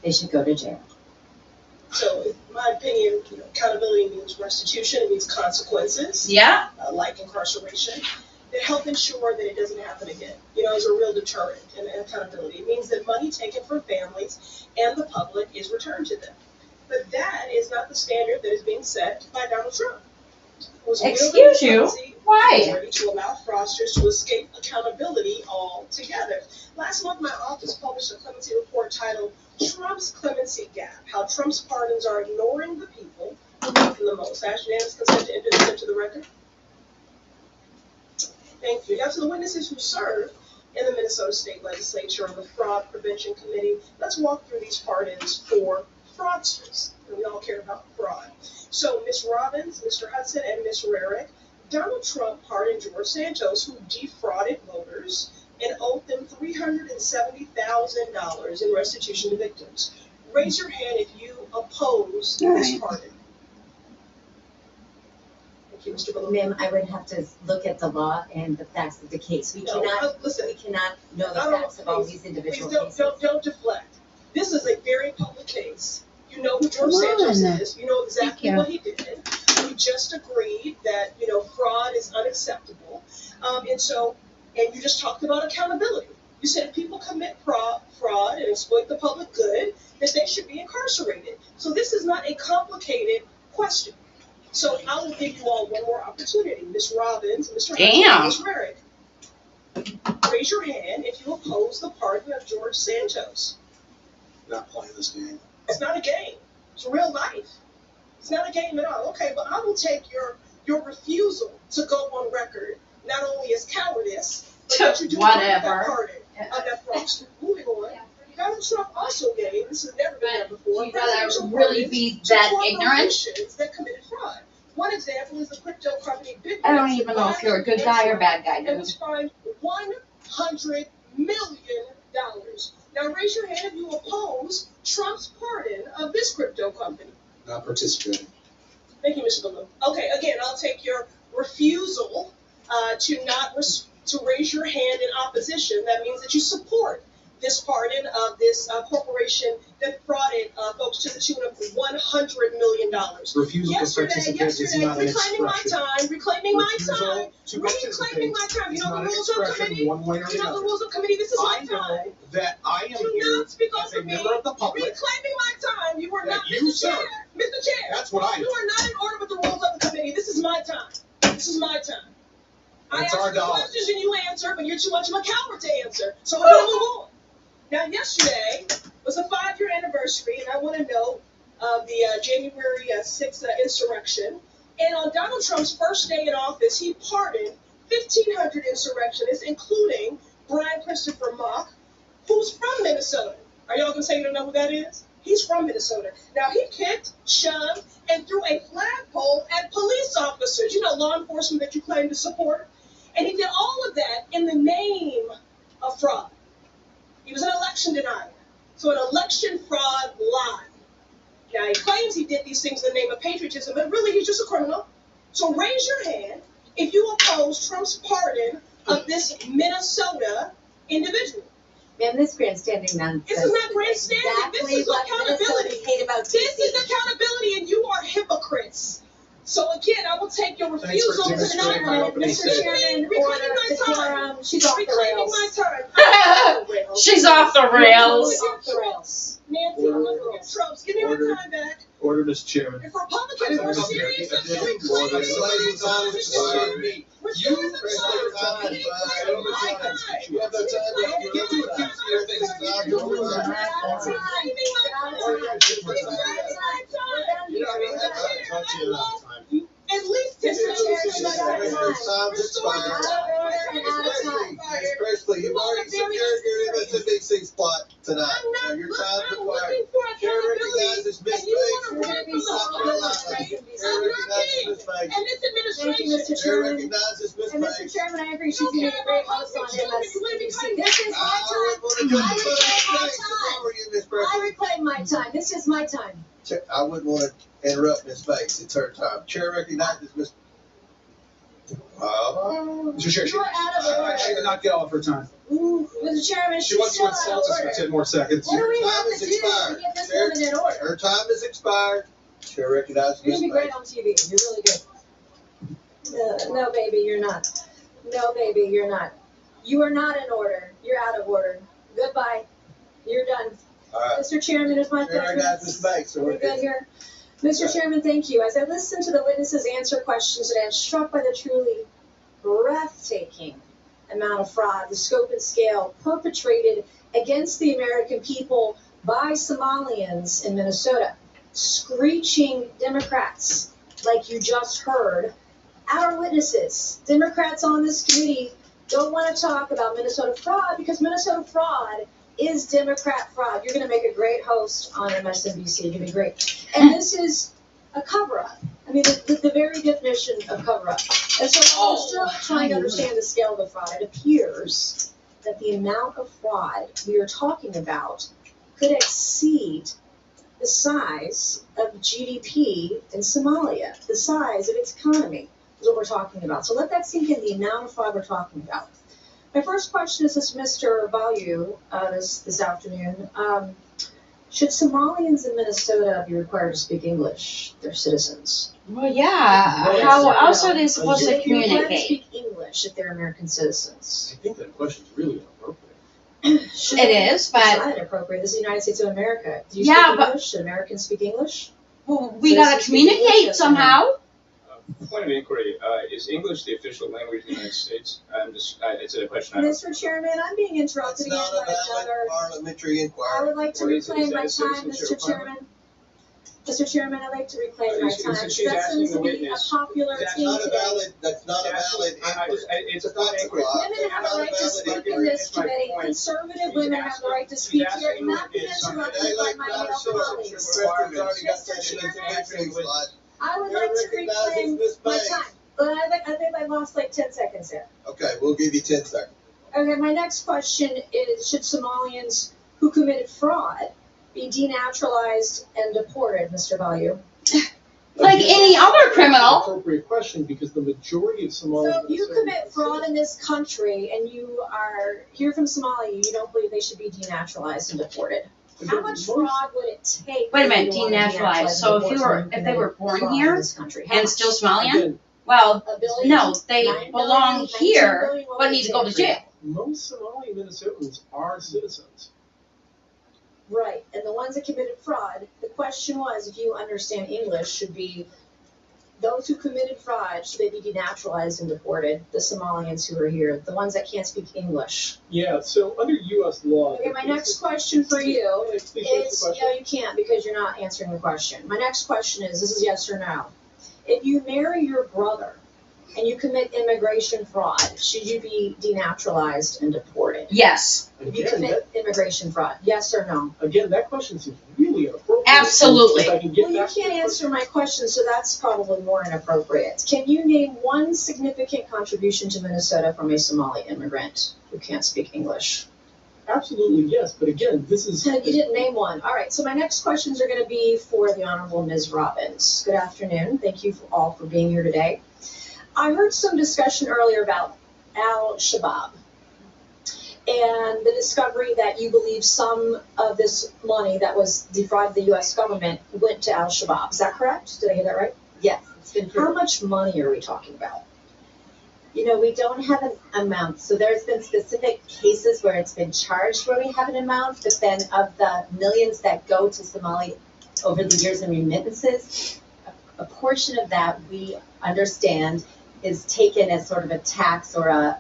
They should go to jail. So, in my opinion, accountability means restitution, it means consequences. Yeah. Like incarceration, that help ensure that it doesn't happen again. Is a real deterrent and accountability. It means that money taken from families and the public is returned to them. But that is not the standard that is being set by Donald Trump. Excuse you? Why? Ready to allow fraudsters to escape accountability altogether. Last month, my office published a clemency report titled Trump's Clemency Gap, How Trump's Pardons Are Ignoring the People Who Need Them the Most. I ask unanimous consent to enter this into the record. Thank you. Now to the witnesses who serve in the Minnesota State Legislature on the Fraud Prevention Committee, let's walk through these pardons for fraudsters. And we all care about fraud. So Ms. Robbins, Mr. Hudson, and Ms. Rarick, Donald Trump pardoned George Santos, who defrauded voters and owed them $370,000 in restitution to victims. Raise your hand if you oppose this pardon. Thank you, Mr. Baloo. Ma'am, I would have to look at the law and the facts of the case. We cannot know the facts of all these individual cases. Don't deflect. This is a very public case. You know who George Santos is. You know exactly what he did. We just agreed that, fraud is unacceptable. And you just talked about accountability. You said if people commit fraud and exploit the public good, that they should be incarcerated. So this is not a complicated question. So I will give you all one more opportunity. Ms. Robbins, Mr. Damn. Ms. Merrick. Raise your hand if you oppose the pardon of George Santos. Not playing this game. It's not a game. It's real life. It's not a game at all. Okay, but I will take your refusal to go on record, not only as cowardice, but that you do Whatever. that pardon of that fraudster. Moving on. Donald Trump also gave, this has never been done before, You gotta presidential really pardons be to that ignorant. corporations that committed fraud. One example is the crypto company Bitcoin. I don't even know if you're a good guy or bad guy, And dude. was fined $100 million. Now raise your hand if you oppose Trump's pardon of this crypto company. Not participating. Thank you, Mr. Baloo. Okay, again, I'll take your refusal to raise your hand in opposition. That means that you support this pardon of this corporation that frauded folks to the tune of $100 million. Refusal to participate is not an reclaiming my expression. time, reclaiming my Refusal time, to reclaiming participate my time. You is know not the an rules of expression committee? one way or You know the the other. rules of committee? This is my I time. know that I am Do here not speak as a over me. member of the public. Reclaiming my time. You are That not, you, Mr. Chair. sir. Mr. Chair. That's what I You do. are not in order with the rules of the committee. This is my time. This is my time. That's I our ask you dollar. questions and you answer, but you're too much of a coward to answer. So we're going to move on. Now, yesterday was a 5-year anniversary, and I want to know of the January 6th insurrection. And on Donald Trump's first day in office, he pardoned 1,500 insurrectionists, including Brian Christopher Mock, who's from Minnesota. Are y'all going to say you don't know who that is? He's from Minnesota. Now, he kicked, shoved, and threw a flagpole at police officers, you know, law enforcement that you claim to support. And he did all of that in the name of fraud. He was an election denier. So an election fraud lie. Now, he claims he did these things in the name of patriotism, but really he's just a criminal. So raise your hand if you oppose Trump's pardon of this Minnesota individual. Man, this grandstanding nonsense. This is not grandstanding. This is accountability. Hate about This is accountability, and you are hypocrites. So again, I will take your Thanks refusal for to demonstrating deny my my opening Mr. Chairman, reclaiming order my time. decorum. She's off the Reclaiming my rails. time. She's off the rails. Off the rails. Nancy, I'm not gonna get Trumps. Give me my Order. time back. Order, Mr. Chairman. If Republicans were serious about reclaiming Order. my time, Order. restore the time. You have no time. You get to accuse me of things that I don't know. Reclaiming my time. At least 10 Time's expired. Especially, you've already secured your MSNBC spot tonight. I'm Your not time's looking required. for Chair accountability. recognizes And Ms. you Bates. want to run from the Hall of Fame. Chair I'm not recognizes king. Ms. Bates. And this Thank you, administration. Mr. Chair Chairman. recognizes Ms. And Mr. Bates. Chairman, I agree. She's going to be a great host on MSNBC. This is my I time. wouldn't want to I reclaim my If I were you, Ms. I Presley. reclaim my time. This is my time. I wouldn't want to interrupt Ms. Bates. It's her time. Chair recognizes Ms. Mr. Chair, You're out of order. she did not get all of her time. Mr. Chairman, She she's wants still to out of insult us for order. 10 more seconds. What do we Time have to is do expired. to get this Chair- woman in order? Her time is expired. Chair recognizes You're Ms. gonna be great Bates. on TV. You're really good. No, baby, you're not. No, baby, you're not. You are not in order. You're out of order. Goodbye. You're done. All right. Mr. Chairman, it's my Chair recognizes Ms. pleasure. Bates. So We're good here. Mr. Chairman, thank you. As I listened to the witnesses answer questions today, I'm struck by the truly breathtaking amount of fraud, the scope and scale perpetrated against the American people by Somalians in Minnesota, screeching Democrats, like you just heard, our witnesses. Democrats on this committee don't want to talk about Minnesota fraud because Minnesota fraud is Democrat fraud. You're going to make a great host on MSNBC. You're going to be great. And this is a cover-up. I mean, the very definition of cover-up. And so we're still trying to understand the scale of the fraud. It appears that the amount of fraud we are talking about could exceed the size of GDP in Somalia, the size of its economy is what we're talking about. So let that sink in, the amount of fraud we're talking about. My first question is this, Mr. Value, this afternoon. Should Somalians in Minnesota be required to speak English, their citizens? Well, yeah. How else are they supposed Should to they be required to communicate? speak English if they're American citizens? I think that question's really inappropriate. It is, but It's not inappropriate. This is the United States of America. Do you Yeah, speak but- English? Should Americans speak English? well, we gotta communicate somehow. Point of inquiry, is English the official language of the United States? It's a question Mr. Chairman, I'm being interrupted again by another. Parliamentary I inquiry. would like to Or is it- reclaim is that my a time, citizenship Mr. Chairman. Mr. Chairman, I'd like to reclaim my Is- time. since she's That asking seems the to be a witness- popular That's theme Not a today. valid, that's not a valid inquiry. It's a point of inquiry. Women have a right to speak in this committee. Conservative women have the right to speak here and not be interrupted by my male colleagues. Already got that Mr. in his Chairman? victory slot. I would You're like to recognizing reclaim Miss my Banks. time. But I think I lost like 10 seconds here. Okay, we'll give you 10 seconds. Okay, my next question is, should Somalians who committed fraud be denaturalized and deported, Mr. Value? Like any other criminal. Appropriate question, because the majority of Somali. So if you commit fraud in this country and you are here from Somalia, you don't believe they should be denaturalized and deported? How much fraud would it take? Wait a minute, for you to want to denaturalized. So deport if they were someone who born committed here fraud in this country? How and much? still Somalian, Again, well, $1 billion? no, they 9 belong billion, 19 here, billion? What but would need it to go to take for you? jail. most Somali Minnesotans are citizens. Right, and the ones that committed fraud, the question was, if you understand English, should be those who committed fraud, should they be denaturalized and deported? The Somalians who are here, the ones that can't speak English. Yeah, so under U.S. law. Okay, my next question for you Please finish the is, question. no, you can't because you're not answering the question. My next question is, this is yes or no. If you marry your brother and you commit immigration fraud, should you be denaturalized and deported? Yes, If you Again, commit immigration fraud, yes or no? that question seems really inappropriate. Absolutely. If I can get Well, you back to can't the answer my question, so that's probably more inappropriate. Can you name one significant contribution to Minnesota from a Somali immigrant who can't speak English? Absolutely, yes, but again, this is. You didn't name one. All right, so my next questions are going to be for the Honorable Ms. Robbins. Good afternoon. Thank you all for being here today. I heard some discussion earlier about Al-Shabaab and the discovery that you believe some of this money that was defrauded the U.S. government went to Al-Shabaab. Is that correct? Did I get that right? Yes, it's been How much money are we talking about? You know, we don't have an amount. So there's been specific cases where it's been charged where we have an amount, but then of the millions that go to Somalia over the years in remittances, a portion of that we understand is taken as sort of a tax or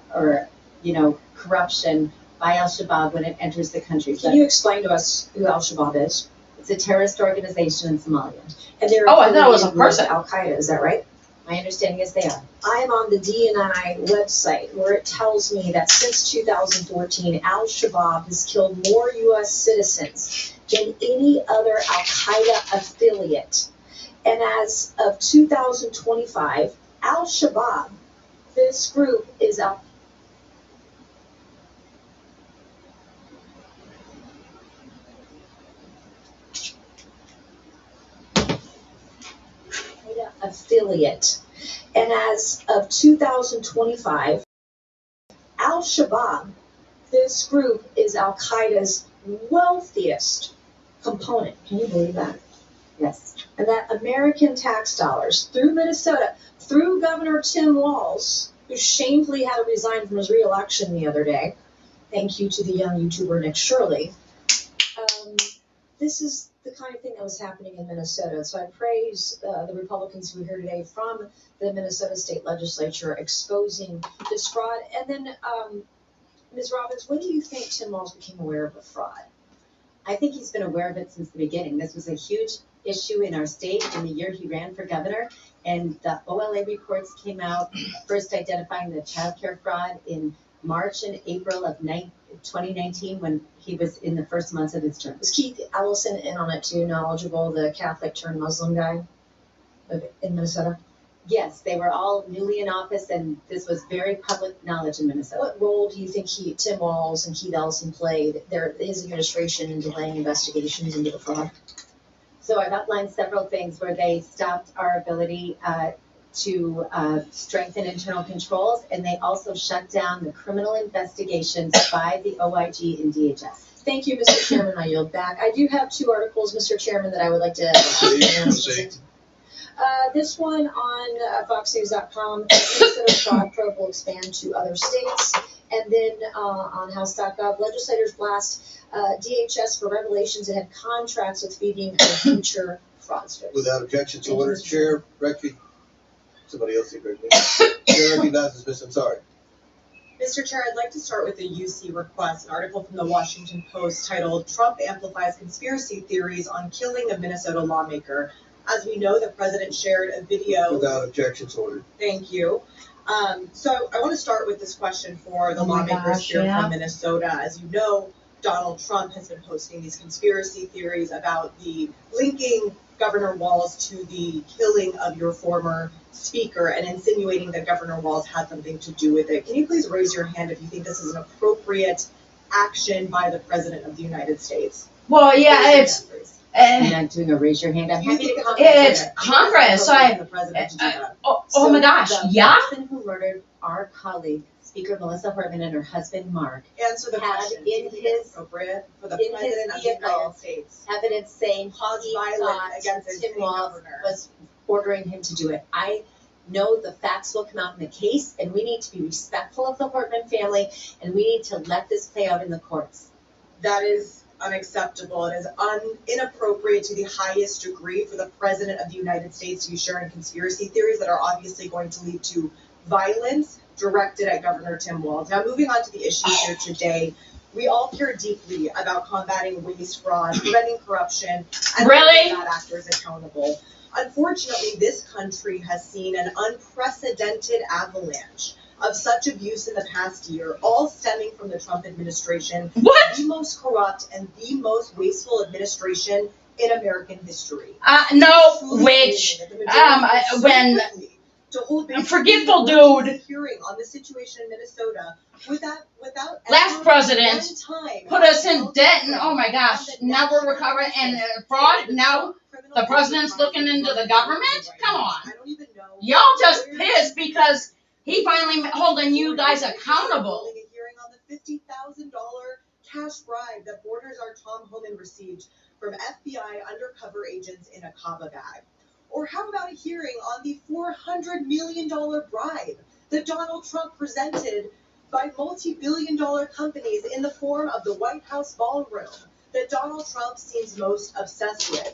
corruption by Al-Shabaab when it enters the country. Can you explain to us who Al-Shabaab is? It's a terrorist organization in Somalia. And they're Oh, I thought it was a affiliated with person. Al-Qaeda, is that right? My understanding is they are. I am on the DNI website where it tells me that since 2014, Al-Shabaab has killed more U.S. citizens than any other Al-Qaeda affiliate. And as of 2025, Al-Shabaab, this group is Al-Qaeda affiliate. And as of 2025, Al-Shabaab, this group is Al-Qaeda's wealthiest component. Can you believe that? Yes. And that American tax dollars through Minnesota, through Governor Tim Walz, who shamefully had to resign from his re-election the other day. Thank you to the young YouTuber Nick Shirley. This is the kind of thing that was happening in Minnesota. So I praise the Republicans who are here today from the Minnesota State Legislature exposing this fraud. And then, Ms. Robbins, when do you think Tim Walz became aware of the fraud? I think he's been aware of it since the beginning. This was a huge issue in our state in the year he ran for governor. And the OLA reports came out, first identifying the child care fraud in March and April of 2019 when he was in the first months of his term. Was Keith Ellison in on it too, knowledgeable, the Catholic turned Muslim guy in Minnesota? Yes, they were all newly in office, and this was very public knowledge in Minnesota. What role do you think Tim Walz and Keith Ellison played, his administration, in delaying investigations into the fraud? So I've outlined several things where they stopped our ability to strengthen internal controls, and they also shut down the criminal investigations by the OIG and DHS. Thank you, Mr. Chairman. I yield back. I do have two articles, Mr. Chairman, that I would like to this one on foxnews.com, Minnesota fraud probe will expand to other states. And then on house.gov, legislators blast DHS for revelations that had contracts with feeding future fraudsters. Without objection, so ordered. Chair Somebody else take Greg. I'm sorry. Mr. Chair, I'd like to start with a UC request, an article from the Washington Post titled "Trump Amplifies Conspiracy Theories on Killing of Minnesota Lawmaker." As we know, the president shared a video. Without objections ordered. Thank you. So I want to start with this question for the lawmakers here from Minnesota. As you know, Donald Trump has been posting these conspiracy theories about the linking Governor Walz to the killing of your former speaker and insinuating that Governor Walz had something to do with it. Can you please raise your hand if you think this is an appropriate action by the President of the United States? Well, yeah, it's. I'm not doing a raise your hand. I'm happy to comment. It's Congress. Oh my gosh, the yeah. person who murdered our colleague, Speaker Melissa Hortman, and her husband Mark, Answer the had question. in Do you think it's his appropriate for the in his President of the vehicle United States evidence saying cause he violence thought against a Tim sitting Walz governor? was ordering him to do it. I know the facts will come out in the case, and we need to be respectful of the Hortman family, and we need to let this play out in the courts. That is unacceptable. It is inappropriate to the highest degree for the President of the United States to be sharing conspiracy theories that are obviously going to lead to violence directed at Governor Tim Walz. Now, moving on to the issues here today, we all care deeply about combating waste, fraud, preventing corruption, and holding bad actors accountable. Unfortunately, this country has seen an unprecedented avalanche of such abuse in the past year, all stemming from the Trump administration. What? The most corrupt and the most wasteful administration in American history. Forgetful dude. Hearing on the situation in Minnesota without last president one time put us in debt, and oh my gosh, now we're recovering and fraud. Now the president's looking into the government. Come on, I don't even know. y'all just pissed because he finally holding you guys accountable. A hearing on the $50,000 cash bribe that Borders our Tom Homan received from FBI undercover agents in a kava bag. Or how about a hearing on the $400 million bribe that Donald Trump presented by multi-billion-dollar companies in the form of the White House ballroom that Donald Trump seems most obsessed with?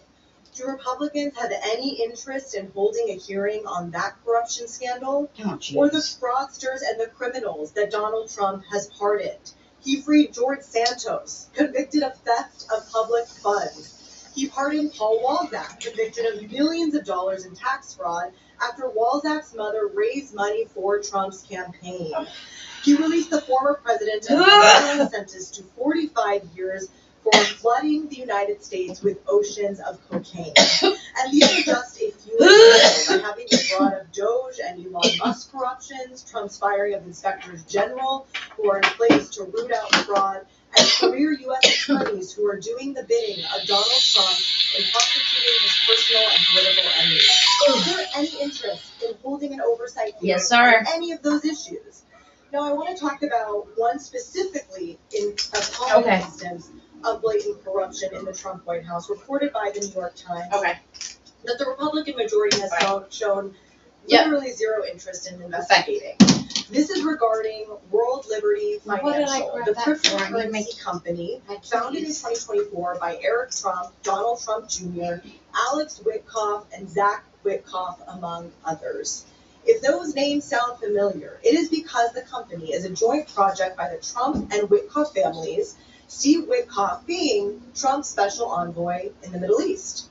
Do Republicans have any interest in holding a hearing on that corruption scandal? Or the fraudsters and the criminals that Donald Trump has pardoned? He freed George Santos, convicted of theft of public funds. He pardoned Paul Walzak, convicted of millions of dollars in tax fraud after Walzak's mother raised money for Trump's campaign. He released the former president and sentenced to 45 years for flooding the United States with oceans of cocaine. And these are just a few examples. By having the fraud of Doge and Elon Musk corruptions, Trump's firing of inspectors general who are in place to root out fraud, and career U.S. attorneys who are doing the bidding of Donald Trump in prosecuting his personal and political enemies. Is there any interest in holding an oversight hearing on any of those issues? Now, I want to talk about one specifically in a common instance of blatant corruption in the Trump White House, reported by the New York Times, that the Republican majority has shown literally zero interest in investigating. This is regarding World Liberty Financial, the cryptocurrency company founded in 2024 by Eric Trump, Donald Trump Jr., Alex Witkoff, and Zach Witkoff, among others. If those names sound familiar, it is because the company is a joint project by the Trump and Witkoff families, Steve Witkoff being Trump's special envoy in the Middle East.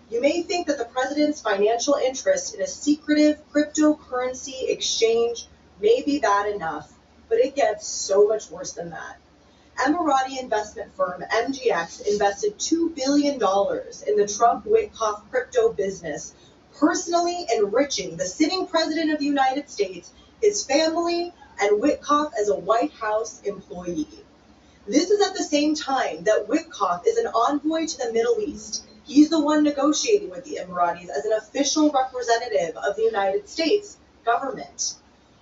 You may think that the president's financial interest in a secretive cryptocurrency exchange may be bad enough, but it gets so much worse than that. Emirati investment firm MGX invested $2 billion in the Trump-Witkoff crypto business, personally enriching the sitting president of the United States, his family, and Witkoff as a White House employee. This is at the same time that Witkoff is an envoy to the Middle East. He's the one negotiating with the Emiratis as an official representative of the United States government.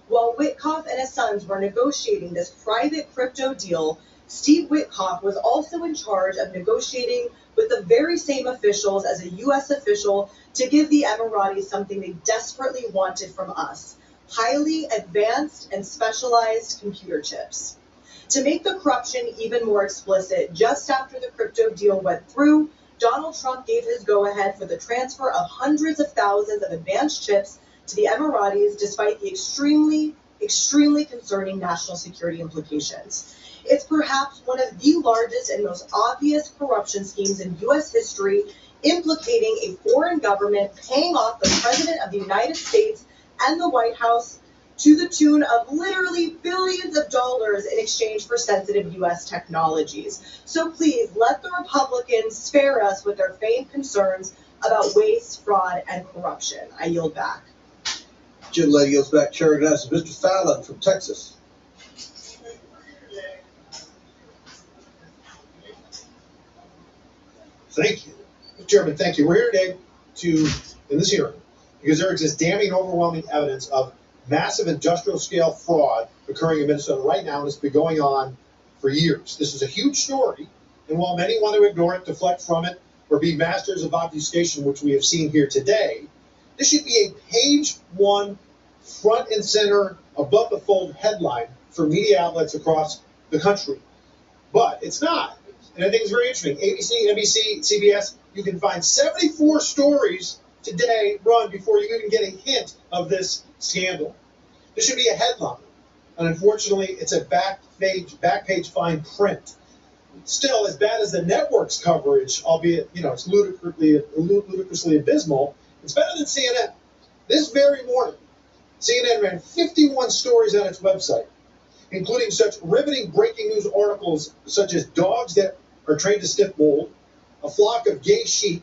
While Witkoff and his sons were negotiating this private crypto deal, Steve Witkoff was also in charge of negotiating with the very same officials as a U.S. official to give the Emiratis something they desperately wanted from us: highly advanced and specialized computer chips. To make the corruption even more explicit, just after the crypto deal went through, Donald Trump gave his go-ahead for the transfer of hundreds of thousands of advanced chips to the Emiratis despite the extremely concerning national security implications. It's perhaps one of the largest and most obvious corruption schemes in U.S. history, implicating a foreign government paying off the President of the United States and the White House to the tune of literally billions of dollars in exchange for sensitive U.S. technologies. So please let the Republicans spare us with their feigned concerns about waste, fraud, and corruption. I yield back. Gentle lady yields back. Chair recognizes Mr. Fallon from Texas. Thank you. Mr. Chairman, thank you. We're here today in this hearing, because there exists damning, overwhelming evidence of massive industrial scale fraud occurring in Minnesota right now, and it's been going on for years. This is a huge story, and while many want to ignore it, deflect from it, or be masters of obfuscation, which we have seen here today, this should be a page one, front and center, above the fold headline for media outlets across the country. But it's not. And I think it's very interesting. ABC, NBC, CBS, you can find 74 stories today run before you even get a hint of this scandal. This should be a headline. And unfortunately, it's a back page fine print. Still, as bad as the network's coverage, albeit, it's ludicrously abysmal, it's better than CNN. This very morning, CNN ran 51 stories on its website, including such riveting breaking news articles such as dogs that are trained to sniff mold, a flock of gay sheep,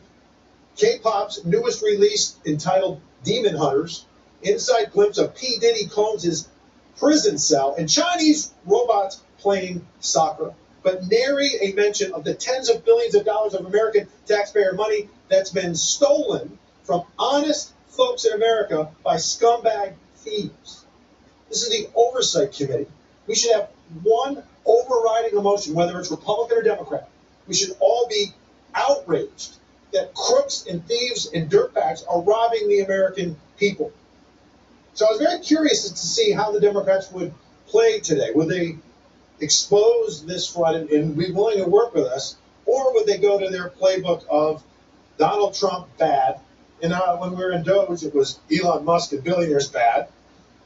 K-pop's newest release entitled Demon Hunters, inside glimpse of P. Diddy Combs' prison cell, and Chinese robots playing soccer. But nary a mention of the tens of billions of dollars of American taxpayer money that's been stolen from honest folks in America by scumbag thieves. This is the Oversight Committee. We should have one overriding emotion, whether it's Republican or Democrat. We should all be outraged that crooks and thieves and dirtbags are robbing the American people. So I was very curious to see how the Democrats would play today. Would they expose this fraud and be willing to work with us, or would they go to their playbook of Donald Trump bad, and when we were in Doge, it was Elon Musk and billionaires bad,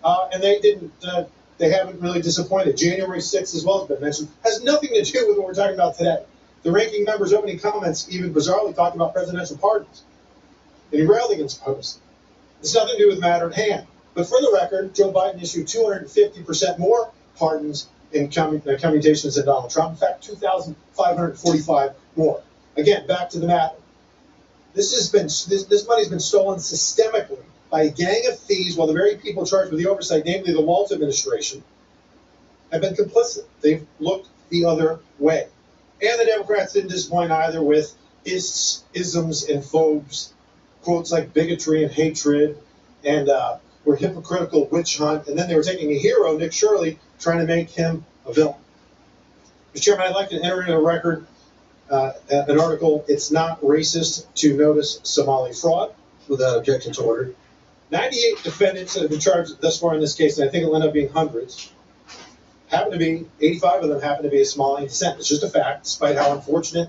and they haven't really disappointed. January 6th, as well, has been mentioned, has nothing to do with what we're talking about today. The ranking member's opening comments even bizarrely talked about presidential pardons, and he railed against posts. It's nothing to do with the matter at hand. But for the record, Joe Biden issued 250% more pardons in commutations than Donald Trump. In fact, 2,545 more. Again, back to the matter. This money's been stolen systemically by a gang of thieves, while the very people charged with the oversight, namely the Walz administration, have been complicit. They've looked the other way. And the Democrats didn't disappoint either with isms and phobes, quotes like bigotry and hatred, and were hypocritical witch hunt. And then they were taking a hero, Nick Shirley, trying to make him a villain. Mr. Chairman, I'd like to enter into the record an article, "It's Not Racist to Notice Somali Fraud," without objection to order. 98 defendants that have been charged thus far in this case, and I think it'll end up being hundreds, 85 of them happen to be of Somali descent. It's just a fact, despite how unfortunate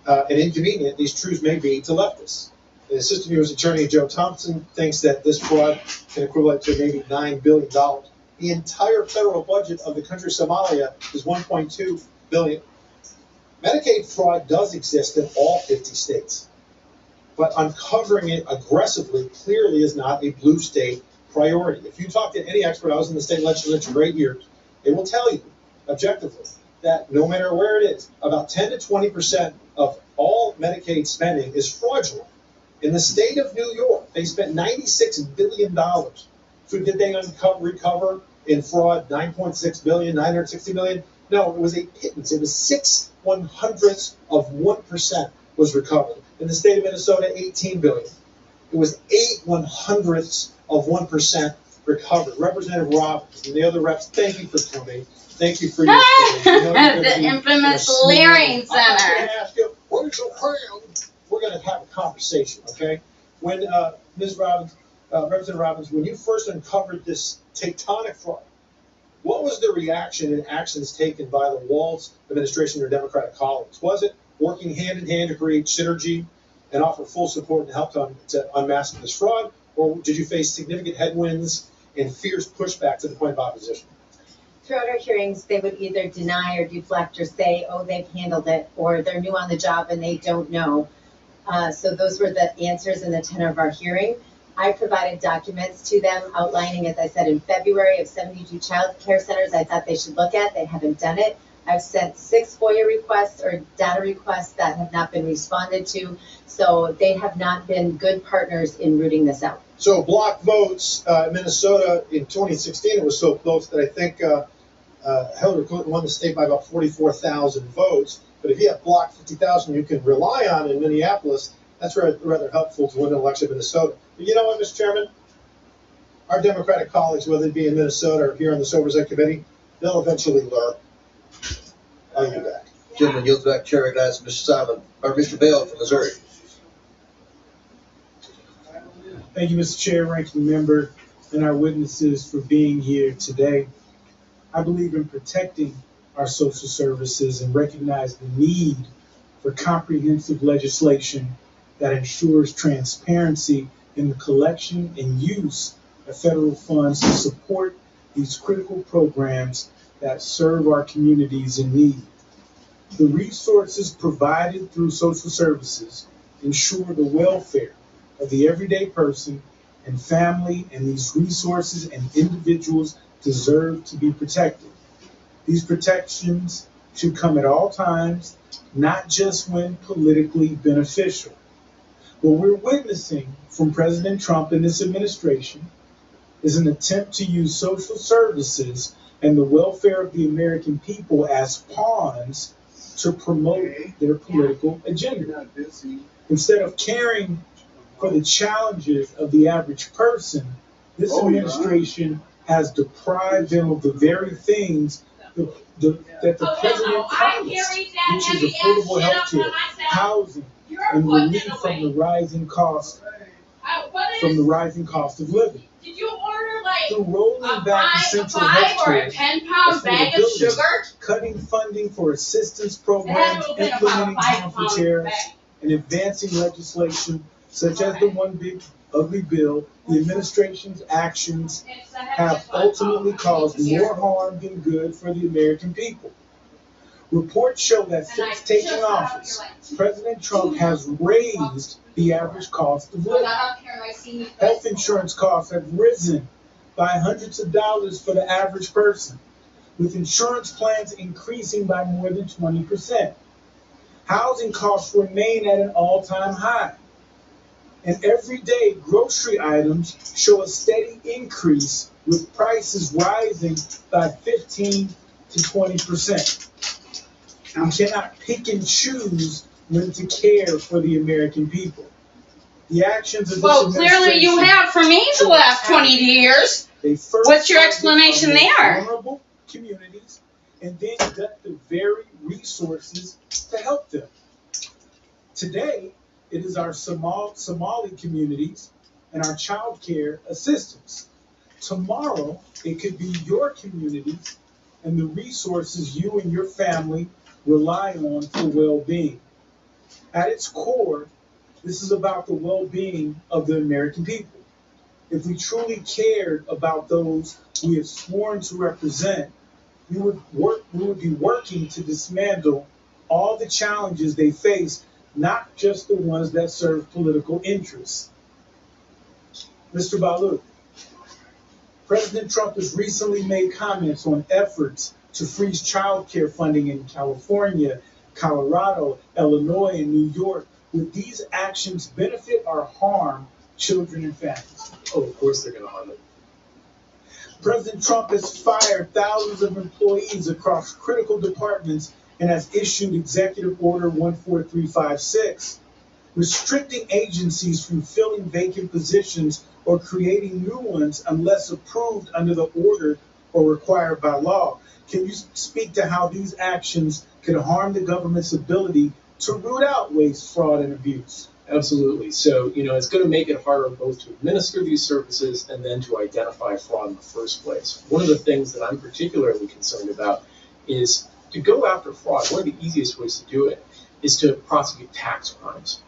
and inconvenient these truths may be to leftists. The Assistant U.S. Attorney Joe Thompson thinks that this fraud can equivalent to maybe $9 billion. The entire federal budget of the country Somalia is $1.2 billion. Medicaid fraud does exist in all 50 states, but uncovering it aggressively clearly is not a blue state priority. If you talk to any expert, I was in the state legislature for 8 years, they will tell you objectively that no matter where it is, about 10 to 20% of all Medicaid spending is fraudulent. In the state of New York, they spent $96 billion. So did they recover in fraud 9.6 billion, 960 million? No, it was a pittance. It was 6/100ths of 1% was recovered. In the state of Minnesota, 18 billion. It was 8/100ths of 1% recovered. Representative Robbins and the other reps, thank you for coming. Thank you for your the infamous Leering Center. I'm going to ask you, we're going to have a conversation, okay? When Ms. Robbins, Representative Robbins, when you first uncovered this tectonic fraud, what was the reaction and actions taken by the Walz administration or Democratic colleagues? Was it working hand in hand to create synergy and offer full support and help to unmask this fraud? or did you face significant headwinds and fierce pushback to the point of opposition? Throughout our hearings, they would either deny or deflect or say, oh, they've handled it, or they're new on the job and they don't know. So those were the answers in the tenor of our hearing. I provided documents to them outlining, as I said, in February of 72 child care centers I thought they should look at. They haven't done it. I've sent 6 FOIA requests or data requests that have not been responded to. So they have not been good partners in rooting this out. So block votes, Minnesota in 2016, it was so close that I think Hillary Clinton won the state by about 44,000 votes. But if you have block 50,000 you can rely on in Minneapolis, that's rather helpful to win an election in Minnesota. But you know what, Mr. Chairman? Our Democratic colleagues, whether it be in Minnesota or here on this Oversight Committee, they'll eventually learn. I'll yield back. Gentleman yields back. Chair recognizes Mr. Simon, or Mr. Bell from Missouri. Thank you, Mr. Chair, ranking member, and our witnesses for being here today. I believe in protecting our social services and recognize the need for comprehensive legislation that ensures transparency in the collection and use of federal funds to support these critical programs that serve our communities in need. The resources provided through social services ensure the welfare of the everyday person and family, and these resources and individuals deserve to be protected. These protections should come at all times, not just when politically beneficial. What we're witnessing from President Trump and this administration is an attempt to use social services and the welfare of the American people as pawns to promote their political agenda. Instead of caring for the challenges of the average person, this administration has deprived them of the very things that the president promised, which is affordable health care, housing, and relief from the rising cost of living. Did you order like Through rolling back essential health or care, a 10-pound bag of sugar? cutting funding for assistance programs, implementing harmful tariffs, and advancing legislation such as the One Big Ugly Bill, the administration's actions have ultimately caused more harm than good for the American people. Reports show that since taking office, President Trump has raised the average cost of living. Health insurance costs have risen by hundreds of dollars for the average person, with insurance plans increasing by more than 20%. Housing costs remain at an all-time high. And everyday grocery items show a steady increase, with prices rising by 15 to 20%. We cannot pick and choose when to care for the American people. The actions of this Well, clearly you have for me the last 20 years. What's your explanation there? Vulnerable communities, and then deduct the very resources to help them. Today, it is our Somali communities and our child care assistance. Tomorrow, it could be your communities and the resources you and your family rely on for well-being. At its core, this is about the well-being of the American people. If we truly cared about those we have sworn to represent, we would be working to dismantle all the challenges they face, not just the ones that serve political interests. Mr. Balu, President Trump has recently made comments on efforts to freeze child care funding in California, Colorado, Illinois, and New York. Would these actions benefit or harm children and families? Oh, of course they're going to harm them. President Trump has fired thousands of employees across critical departments and has issued Executive Order 14356, restricting agencies from filling vacant positions or creating new ones unless approved under the order or required by law. Can you speak to how these actions could harm the government's ability to root out waste, fraud, and abuse? Absolutely. So, it's going to make it harder both to administer these services and then to identify fraud in the first place. One of the things that I'm particularly concerned about is to go after fraud. One of the easiest ways to do it is to prosecute tax crimes.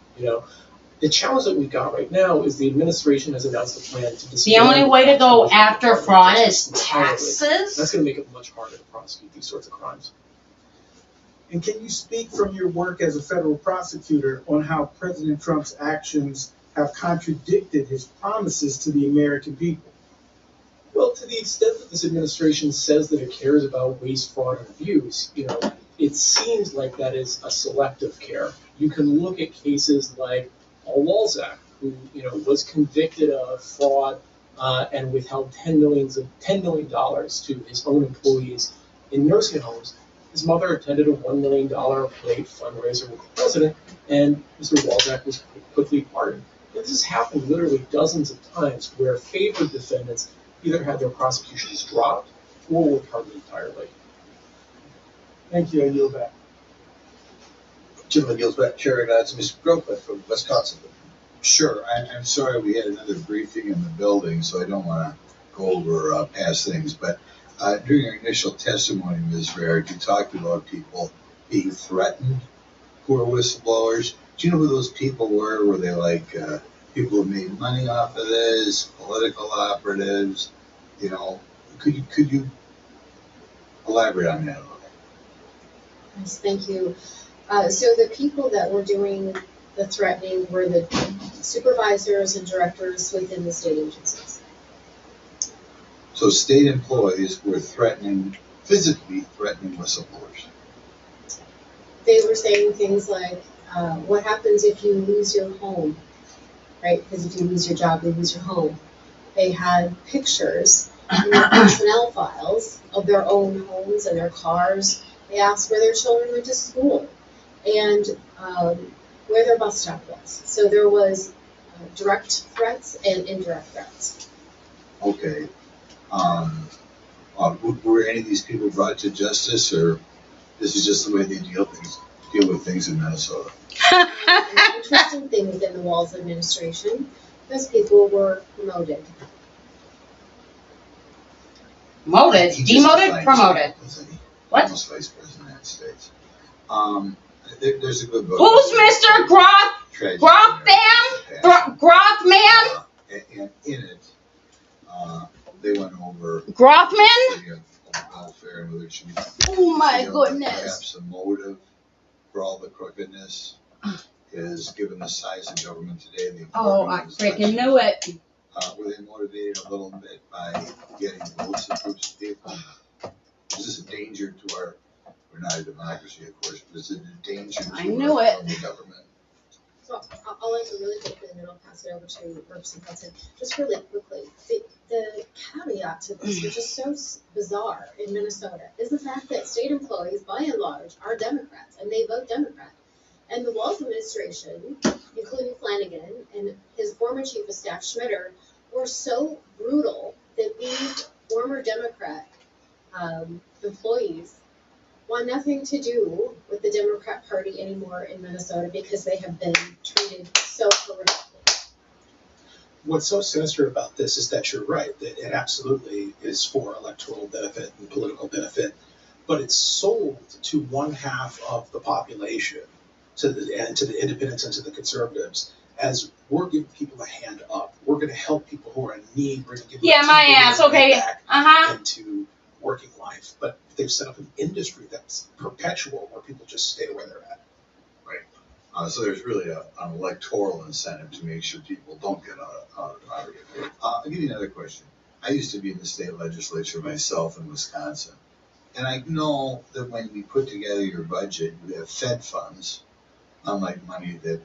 The challenge that we got right now is the administration has announced a plan to The only way to go after fraud is That's taxes? going to make it much harder to prosecute these sorts of crimes. And can you speak from your work as a federal prosecutor on how President Trump's actions have contradicted his promises to the American people? Well, to the extent that this administration says that it cares about waste, fraud, and abuse, it seems like that is a selective care. You can look at cases like Paul Walzak, who was convicted of fraud and withheld $10 million to his own employees in nursing homes. His mother attended a $1 million plate fundraiser with the president, and Mr. Walzak was quickly pardoned. And this has happened literally dozens of times where favored defendants either had their prosecutions dropped or were pardoned entirely. Thank you. I yield back. Gentleman yields back. Chair recognizes Mr. Gropa from Wisconsin. Sure. I'm sorry we had another briefing in the building, so I don't want to go over past things. But during your initial testimony, Ms. Verrick, you talked about people being threatened who are whistleblowers. Do you know who those people were? Were they like people who made money off of this, political operatives? Could you elaborate on that a little bit? Yes, thank you. So the people that were doing the threatening were the supervisors and directors within the state agencies. So state employees were physically threatening whistleblowers. They were saying things like, what happens if you lose your home, right? Because if you lose your job, you lose your home. They had pictures in their personnel files of their own homes and their cars. They asked where their children went to school and where their bus stop was. So there was direct threats and indirect threats. Okay. Were any of these people brought to justice, or this is just the way they deal with things in Minnesota? An interesting thing within the Walz administration, those people were promoted. Demoted? Promoted? What? Almost Vice President of the United States. There's a good book. Who's Mr. Grothman? And in it, they went over Grothman? welfare and whether it should be. Oh my goodness. Perhaps the motive for all the crookedness is, given the size of government today and the Oh, I freaking knew it. were they motivated a little bit by getting votes of groups of people? Is this a danger to we're not a democracy, of course, but is it a danger to the government? So I'll answer really quickly and then I'll pass it over to Representative Hudson. Just really quickly, the caveat to this, which is so bizarre in Minnesota, is the fact that state employees, by and large, are Democrats and they vote Democrat. And the Walz administration, including Flanagan and his former chief of staff, Schmitter, were so brutal that these former Democrat employees want nothing to do with the Democrat Party anymore in Minnesota because they have been treated so horrifically. What's so sinister about this is that you're right, that it absolutely is for electoral benefit and political benefit, but it's sold to one half of the population, to the independents and to the conservatives, as we're giving people a hand up. We're going to help people who are in need. We're going to give them back into working life. But they've set up an industry that's perpetual, where people just stay where they're at. Right. So there's really an electoral incentive to make sure people don't get out of poverty. I'll give you another question. I used to be in the state legislature myself in Wisconsin. And I know that when we put together your budget, you have Fed funds, unlike money that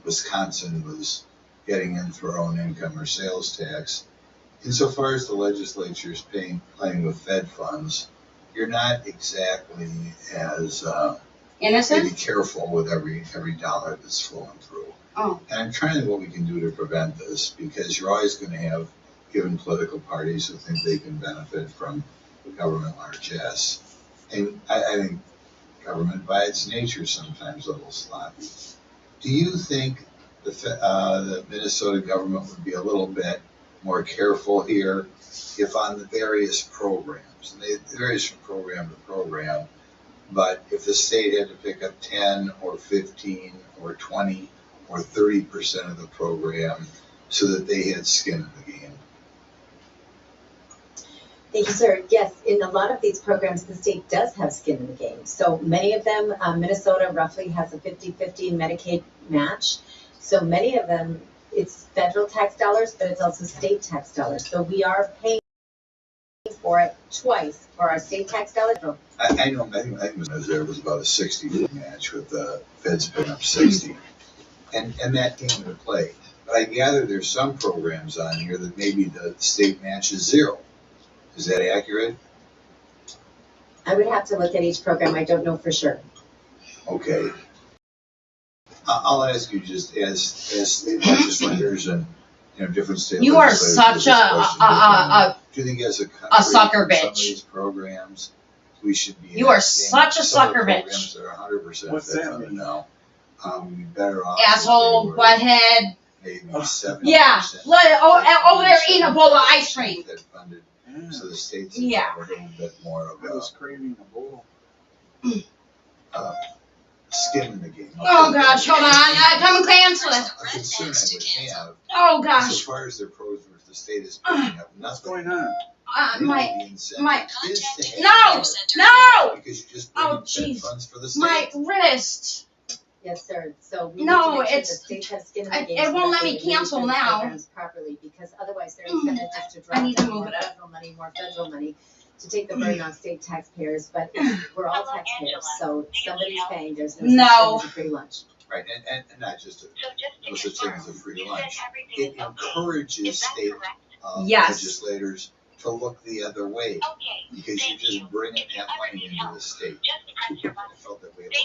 Wisconsin was getting in through our own income or sales tax. Insofar as the legislature is playing with Fed funds, you're not exactly as innocent? Maybe careful with every dollar that's flowing through. Oh. And I'm trying to think what we can do to prevent this, because you're always going to have given political parties who think they can benefit from government largesse. And I think government by its nature is sometimes a little sloppy. Do you think the Minnesota government would be a little bit more careful here if on the various programs, and they varies from program to program, but if the state had to pick up 10 or 15 or 20 or 30% of the program so that they had skin in the game? Thank you, sir. Yes, in a lot of these programs, the state does have skin in the game. So many of them, Minnesota roughly has a 50-50 Medicaid match. So many of them, it's federal tax dollars, but it's also state tax dollars. So we are paying for it twice, for our state tax dollars. I know, I think there was about a 60 match with the feds putting up 60. And that came into play. But I gather there's some programs on here that maybe the state match is 0. Is that accurate? I would have to look at each program. I don't know for sure. Okay. I'll ask you just as state legislators and different state You are legislators. such Do you think as a country, a sucker some of bitch. these programs, we should be You are enacting such a some of the sucker bitch. programs that are 100% What's that funded mean? now. We'd be better off. Asshole, if they were butthead. maybe 70%. Yeah, over there eating a bowl of ice cream. That funded, so the states Yeah. have a little bit more of I was craving a bowl. skin in the game. Oh gosh, hold on. Come and cancel it. A concern I would have, Oh so gosh. far as their programs, the state is picking up What's nothing. going on? My The incentive my is to have no, more, no. because you just Oh, bring fed jeez. funds for the state. My wrist. Yes, sir. So we No, need to make sure it's- the state has skin in the it game. won't so let that me they cancel administer the now. programs properly, because otherwise they're incented just to I drop need to down move more it up. federal money to take the burden off state taxpayers. But we're all taxpayers, so somebody's paying. There's no such thing as a free lunch. Right, and not just no such thing as a free lunch. It encourages state Yes. legislators to look the other way, because you're just bringing that money into the state. I felt that way about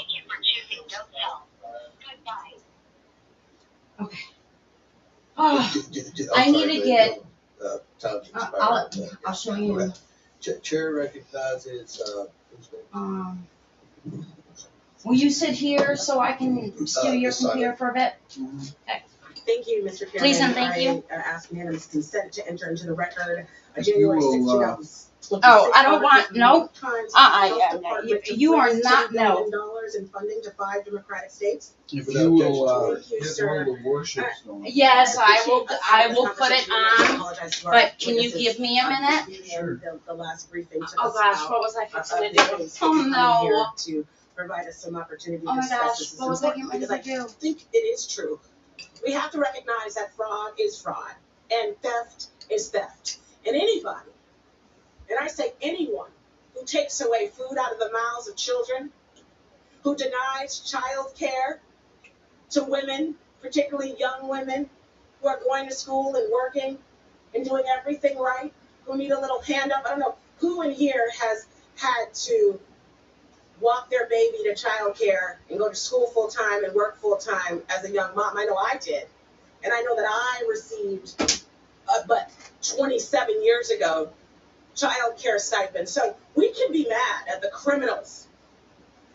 Okay. Oh, I need to get. I'll show you. Chair recognizes, Will you sit here so I can steal your computer for a bit? Thank you, Mr. Chairman. Please and thank you. I ask unanimous consent to enter into the record a January 6, 2026. Oh, I don't want, no. Times Yeah, Department to you are raise not, $10 no. billion in funding to 5 Democratic states. If you will, Thank you, get sir. one of the warships going. Yes, I will put it I on, apologize to our but can you witnesses. give me a minute? Sure. The last briefing took Oh us gosh, out what was I of fixing to the do? case. Oh Coming here no. to provide us some opportunity to Oh my discuss gosh, this. This is what was I important getting ready because to do? I think it is true. We have to recognize that fraud is fraud and theft is theft. And anybody, and I say anyone, who takes away food out of the mouths of children, who denies child care to women, particularly young women who are going to school and working and doing everything right, who need a little hand up. I don't know who in here has had to walk their baby to child care and go to school full time and work full time as a young mom. I know I did. And I know that I received, but 27 years ago, child care stipend. So we can be mad at the criminals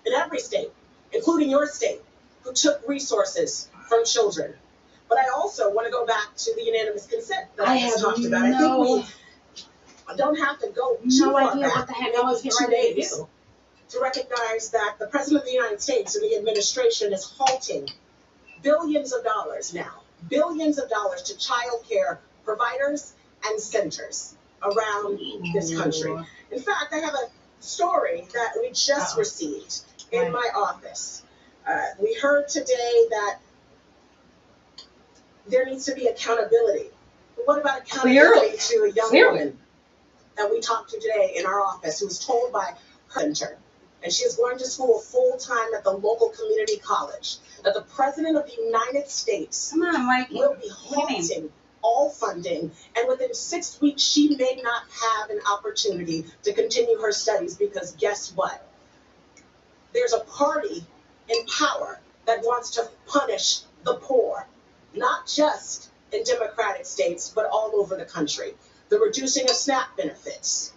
in every state, including your state, who took resources from children. But I also want to go back to the unanimous consent that I just talked about. I think we don't have to go too far idea back, what the heck I was getting ready to do. to recognize that the President of the United States and the administration is halting billions of dollars now, billions of dollars to child care providers and centers around this country. In fact, I have a story that we just received in my office. We heard today that there needs to be accountability. But what about accountability to a young woman that we talked to today in our office who was told by her center, and she is going to school full time at the local community college, that the President of the United States will be halting all funding, and within 6 weeks she may not have an opportunity to continue her studies because guess what? There's a party in power that wants to punish the poor, not just in Democratic states, but all over the country. The reducing of SNAP benefits,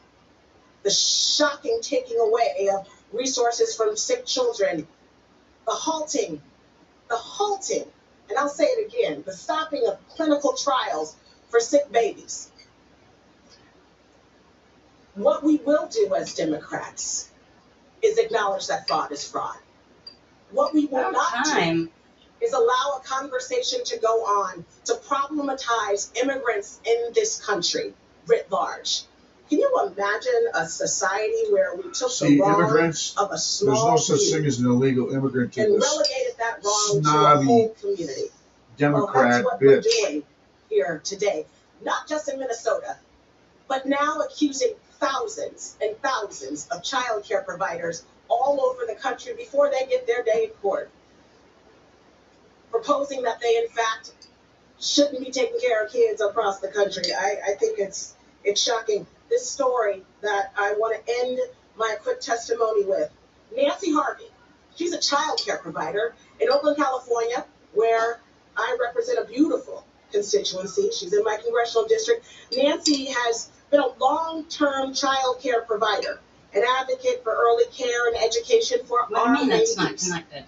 the shocking taking away of resources from sick children, the halting, and I'll say it again, the stopping of clinical trials for sick babies. What we will do as Democrats is acknowledge that fraud is fraud. What we will not do is allow a conversation to go on to problematize immigrants in this country writ large. Can you imagine a society where we took the wrong immigrants, of a small there's no such few thing as an illegal immigrant to and this relegated that wrong to a snobby whole community? Democrat well, that's what we're bitch. doing here today, not just in Minnesota, but now accusing thousands and thousands of child care providers all over the country before they get their day in court, proposing that they in fact shouldn't be taking care of kids across the country. I think it's shocking. This story that I want to end my quick testimony with, Nancy Harvey, she's a child care provider in Oakland, California, where I represent a beautiful constituency. She's in my congressional district. Nancy has been a long-term child care provider, an advocate for early care and education for What do our you mean babies. it's not connected?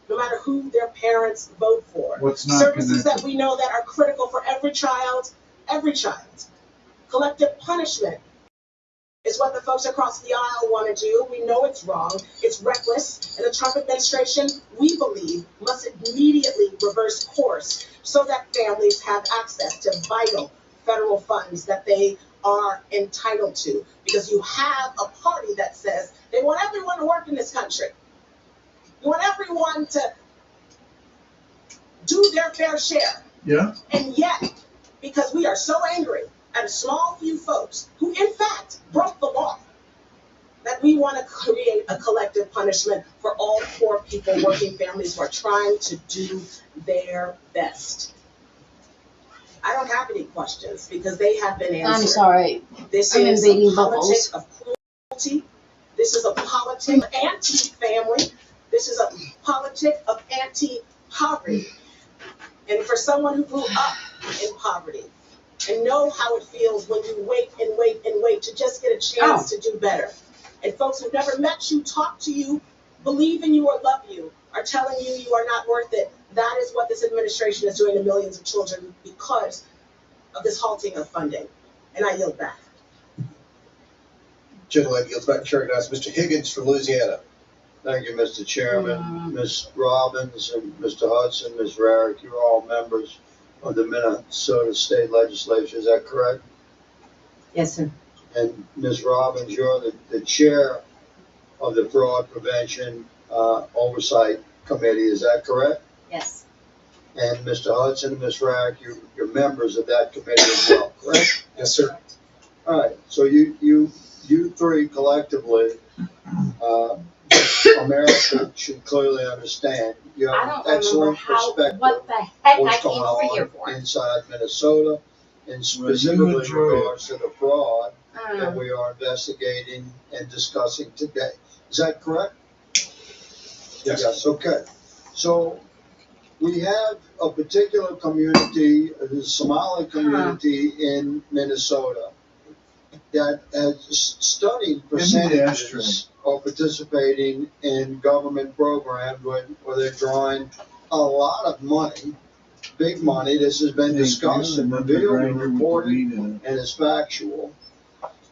No matter who their parents vote for. What's not Services connected? that we know that are critical for every child, every child. Collective punishment is what the folks across the aisle want to do. We know it's wrong, it's reckless, and the Trump administration, we believe, must immediately reverse course so that families have access to vital federal funds that they are entitled to. Because you have a party that says they want everyone to work in this country. You want everyone to do their fair share. Yeah. And yet, because we are so angry at a small few folks who, in fact, broke the law, that we want to create a collective punishment for all poor people, working families who are trying to do their best. I don't have any questions because they have been answered. I'm sorry. This I'm is invading a politic bubbles. of cruelty. This is a politic of anti-family. This is a politic of anti-poverty. And for someone who grew up in poverty and know how it feels when you wait and wait and wait to just get a chance to do better. And folks who've never met you, talk to you, believe in you or love you, are telling you you are not worth it. That is what this administration is doing to millions of children because of this halting of funding. And I yield back. Gentleman yields back to recognize Mr. Higgins from Louisiana. Thank you, Mr. Chairman. Ms. Robbins and Mr. Hudson, Ms. Rarick, you're all members of the Minnesota State Legislature, is that correct? Yes, sir. And Ms. Robbins, you're the chair of the Fraud Prevention Oversight Committee, is that correct? Yes. And Mr. Hudson and Ms. Rarick, you're members of that committee as well, correct? Yes, sir. All right, so you three collectively, America should clearly understand. You I have don't an excellent remember perspective what the heck I what's came going over here on for. inside Minnesota, and specifically in regards to the fraud that we are investigating and discussing today. Is that correct? Yes. Yes, okay. So we have a particular community, the Somali community in Minnesota, that has stunning percentages of participating in government programs where they're drawing a lot of money, big money. This has been discussed and revealed and reported, and it's factual.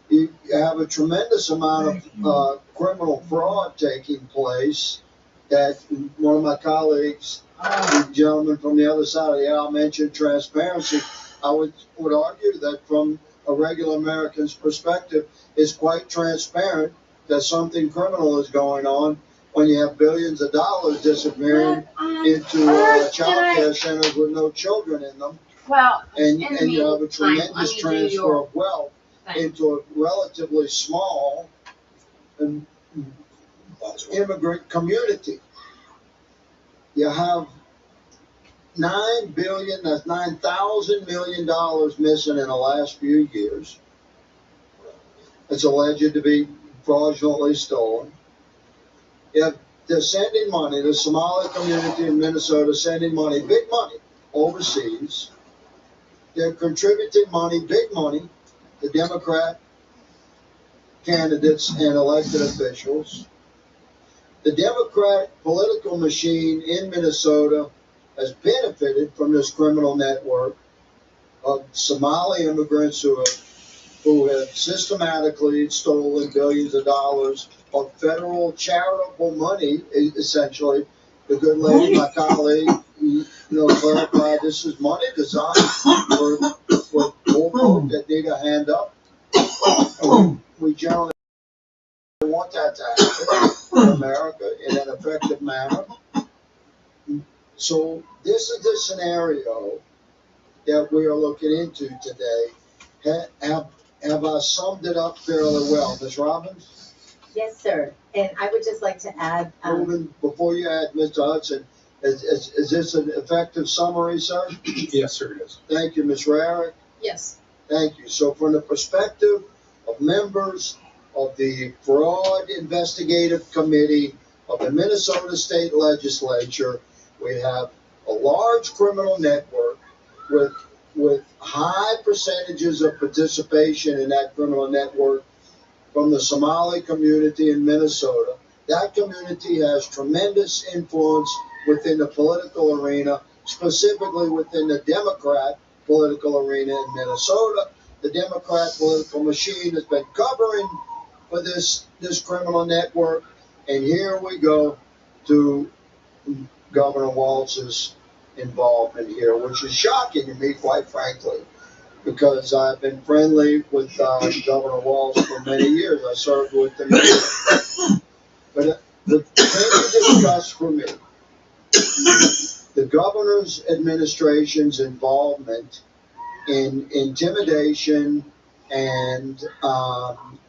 You have a tremendous amount of criminal fraud taking place that one of my colleagues, the gentleman from the other side of the aisle, mentioned transparency. I would argue that from a regular American's perspective, it's quite transparent that something criminal is going on when you have billions of dollars disappearing into child care centers with no children in them. Well, and you have a tremendous transfer of wealth into a relatively small immigrant community. You have $9 billion, that's $9,000 million missing in the last few years. It's alleged to be fraudulently stolen. Yet they're sending money, the Somali community in Minnesota sending money, big money, overseas. They're contributing money, big money, to Democrat candidates and elected officials. The Democrat political machine in Minnesota has benefited from this criminal network of Somali immigrants who have systematically stolen billions of dollars of federal charitable money, essentially. The good lady, my colleague, clarify this is money designed for poor folk that need a hand up. We generally want that to happen in America in an effective manner. So this is the scenario that we are looking into today. Have I summed it up fairly well, Ms. Robbins? Yes, sir. And I would just like to add, Before you add, Mr. Hudson, is this an effective summary, sir? Yes, sir, it is. Thank you, Ms. Rarick. Yes. Thank you. So from the perspective of members of the Fraud Investigative Committee of the Minnesota State Legislature, we have a large criminal network with high percentages of participation in that criminal network from the Somali community in Minnesota. That community has tremendous influence within the political arena, specifically within the Democrat political arena in Minnesota. The Democrat political machine has been covering for this criminal network, and here we go to Governor Walz's involvement here, which is shocking to me, quite frankly, because I've been friendly with Governor Walz for many years. I served with him. But the thing to discuss for me, the governor's administration's involvement in intimidation and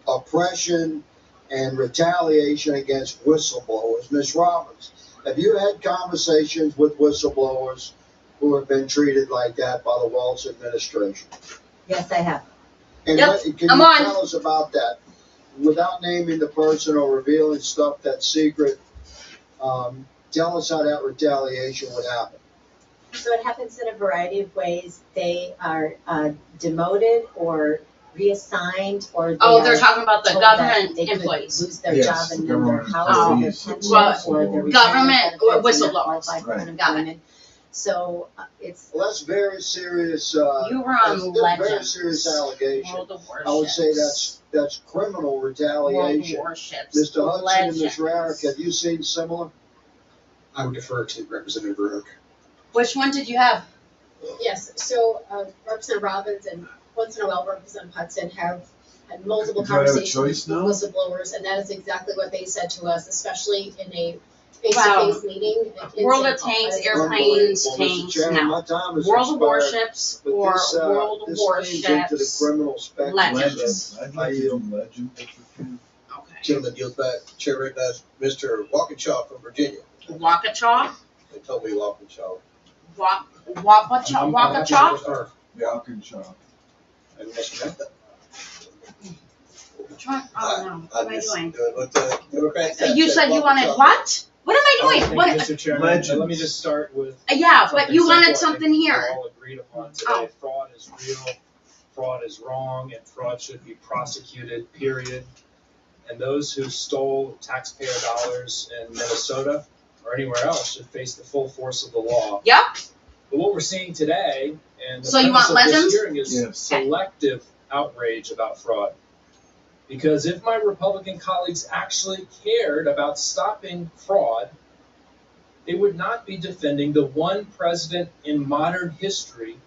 oppression and retaliation against whistleblowers. Ms. Robbins, have you had conversations with whistleblowers who have been treated like that by the Walz administration? yes, I have. And Yep, can you tell us about that? Without naming the person or revealing stuff that's secret, tell us how that retaliation would happen. So it happens in a variety of ways. They are demoted or reassigned, or they're talking about the told that government they could employees. lose their Yes, job and the then their government house and their employees. pension Well, or their retirement government or benefits and their whistleblowers. qualified Right. unemployment. So it's Well, that's very serious. You were on that's very Legends. serious allegation. World of Warships. I would say that's criminal World retaliation. of Warships. Mr. Hudson and Ms. Legends. Rarick, have you seen similar? I would defer to Representative Rarick. Which one did you have? Yes, so Representative Robbins and once in a while Representative Hudson have had multiple Do I have a conversations choice with now? whistleblowers, and that is exactly what they said to us, especially in a face-to-face meeting. in World St. of Paul. Tanks, That is airplanes, Unbelievable, Mr. tanks, Chairman, no. my time has World of expired, Warships but or this, World of this leans into the Warships. criminal spectrum. Legends. I'd like to do legend if we can. Okay. Gentleman yields back. Chair recognizes Mr. Walkinshaw from Virginia. Waukesha? They told me Walkinshaw. Waukesha? Walkinshaw. And Mr. Mehta. Which one? Oh no, what am I doing? Doing what the Democrats You said you wanted what? What am I doing? What? Mr. Chairman, let me just start with. Yeah, but you wanted something something simple I here. think we're all agreed upon today. Oh. Fraud is real, fraud is wrong, and fraud should be prosecuted, period. And those who stole taxpayer dollars in Minnesota or anywhere else should face the full force of the law. Yep. But what we're seeing today, and the So you premise want of this legends? hearing is Yes. selective outrage about fraud. Because if my Republican colleagues actually cared about stopping fraud, they would not be defending the one president in modern history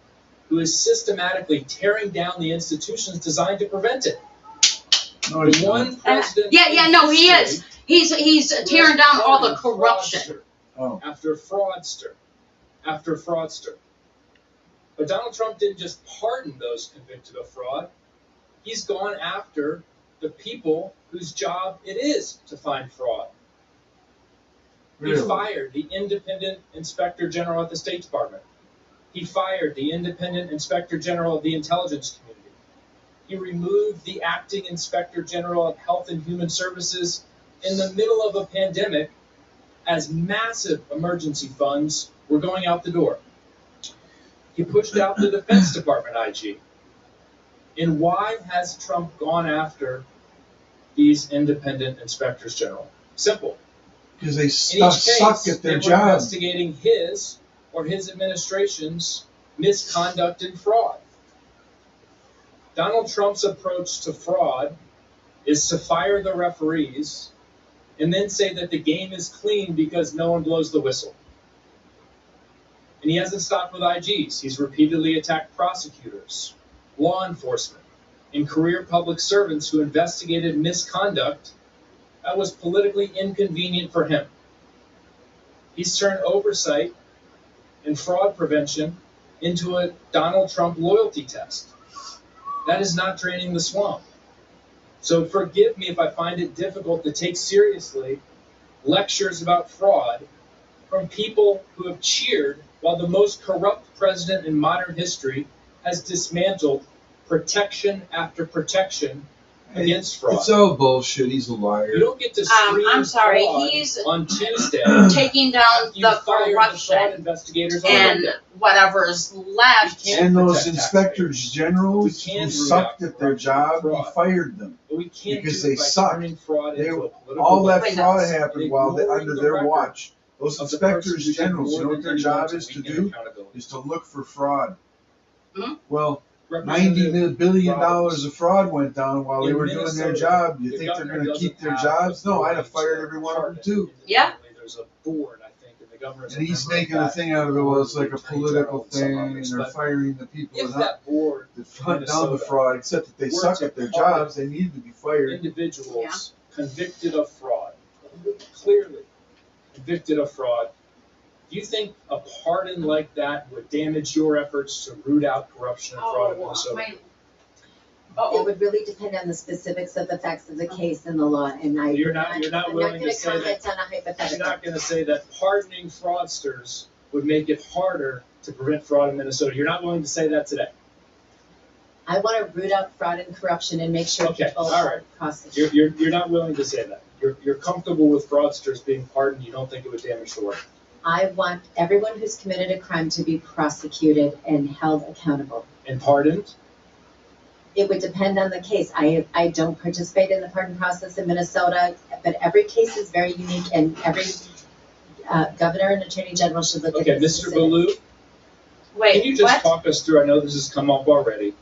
who is systematically tearing down the institutions designed to prevent it. No, The one president. No, he is. He's tearing down all the corruption. Oh. After fraudster. After fraudster. But Donald Trump didn't just pardon those convicted of fraud. He's gone after the people whose job it is to find fraud. He Really? fired the independent inspector general at the State Department. He fired the independent inspector general of the intelligence community. He removed the acting inspector general of Health and Human Services in the middle of a pandemic as massive emergency funds were going out the door. He pushed out the Defense Department IG. And why has Trump gone after these independent inspectors general? Simple. Because they In each suck case, at their they were job. investigating his or his administration's misconduct and fraud. Donald Trump's approach to fraud is to fire the referees and then say that the game is clean because no one blows the whistle. And he hasn't stopped with IGs. He's repeatedly attacked prosecutors, law enforcement, and career public servants who investigated misconduct that was politically inconvenient for him. He's turned oversight and fraud prevention into a Donald Trump loyalty test. That is not draining the swamp. So forgive me if I find it difficult to take seriously lectures about fraud from people who have cheered while the most corrupt president in modern history has dismantled protection after protection against fraud. It's all bullshit. He's a liar. You don't get to scream I'm sorry, fraud he's on Tuesday taking down you the fired the corruption fraud investigators on and Monday. whatever's left. And those protect inspectors generals We can who root sucked out at their corruption job, and he fraud. fired them. But we can't Because do they it by sucked. turning fraud They- into a political All that Windows. fraud happened while Ignoring under the their record watch. Those of the person inspectors who did generals, you more know what than their anyone job to is to weaken do? accountability. Is to look for fraud. Hmm? Well, Representative $90 billion Roberts. of fraud went down while they In were doing their Minnesota, job. You the think they're governor going to keep doesn't their have jobs? No, I'd have authority fired to every one of them pardon too. Yeah. individually. There's a board, I think, and the governor's And he's a member making of a that thing out of it. Well, it's like a Attorney political General and some thing, others. and they're But firing the people if that that board hunt down the Minnesota fraud, except that they were suck to at their pardon jobs. They need to be fired. individuals convicted of fraud, clearly convicted of fraud, do you think a pardon like that would damage your efforts to root out corruption and fraud in Minnesota? It would really depend on the specifics of the facts of the case and the law, and You're not willing to gonna say comment that. on a hypothetical. You're not going to say that pardoning fraudsters would make it harder to prevent fraud in Minnesota. You're not willing to say that today. I want to root out fraud and corruption and make sure Okay, people all are right. prosecuted. You're not willing to say that. You're comfortable with fraudsters being pardoned. You don't think it would damage the work. I want everyone who's committed a crime to be prosecuted and held accountable. And pardoned? It would depend on the case. I don't participate in the pardon process in Minnesota, but every case is very unique, and every governor and attorney general should look at Okay, it. Mr. Baloo, Wait, can you just what? talk us through? I know this has come up already.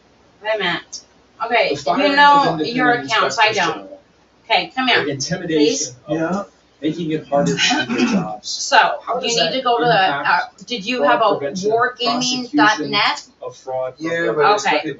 Wait a minute. Okay, The firing you of know independent your accounts, I inspectors don't. general, Okay, come here. the intimidation of making it harder to do their jobs. So, How you does need that to go to impact did you fraud have a prevention, wargaming.net? Of fraud. Yeah, but Okay. it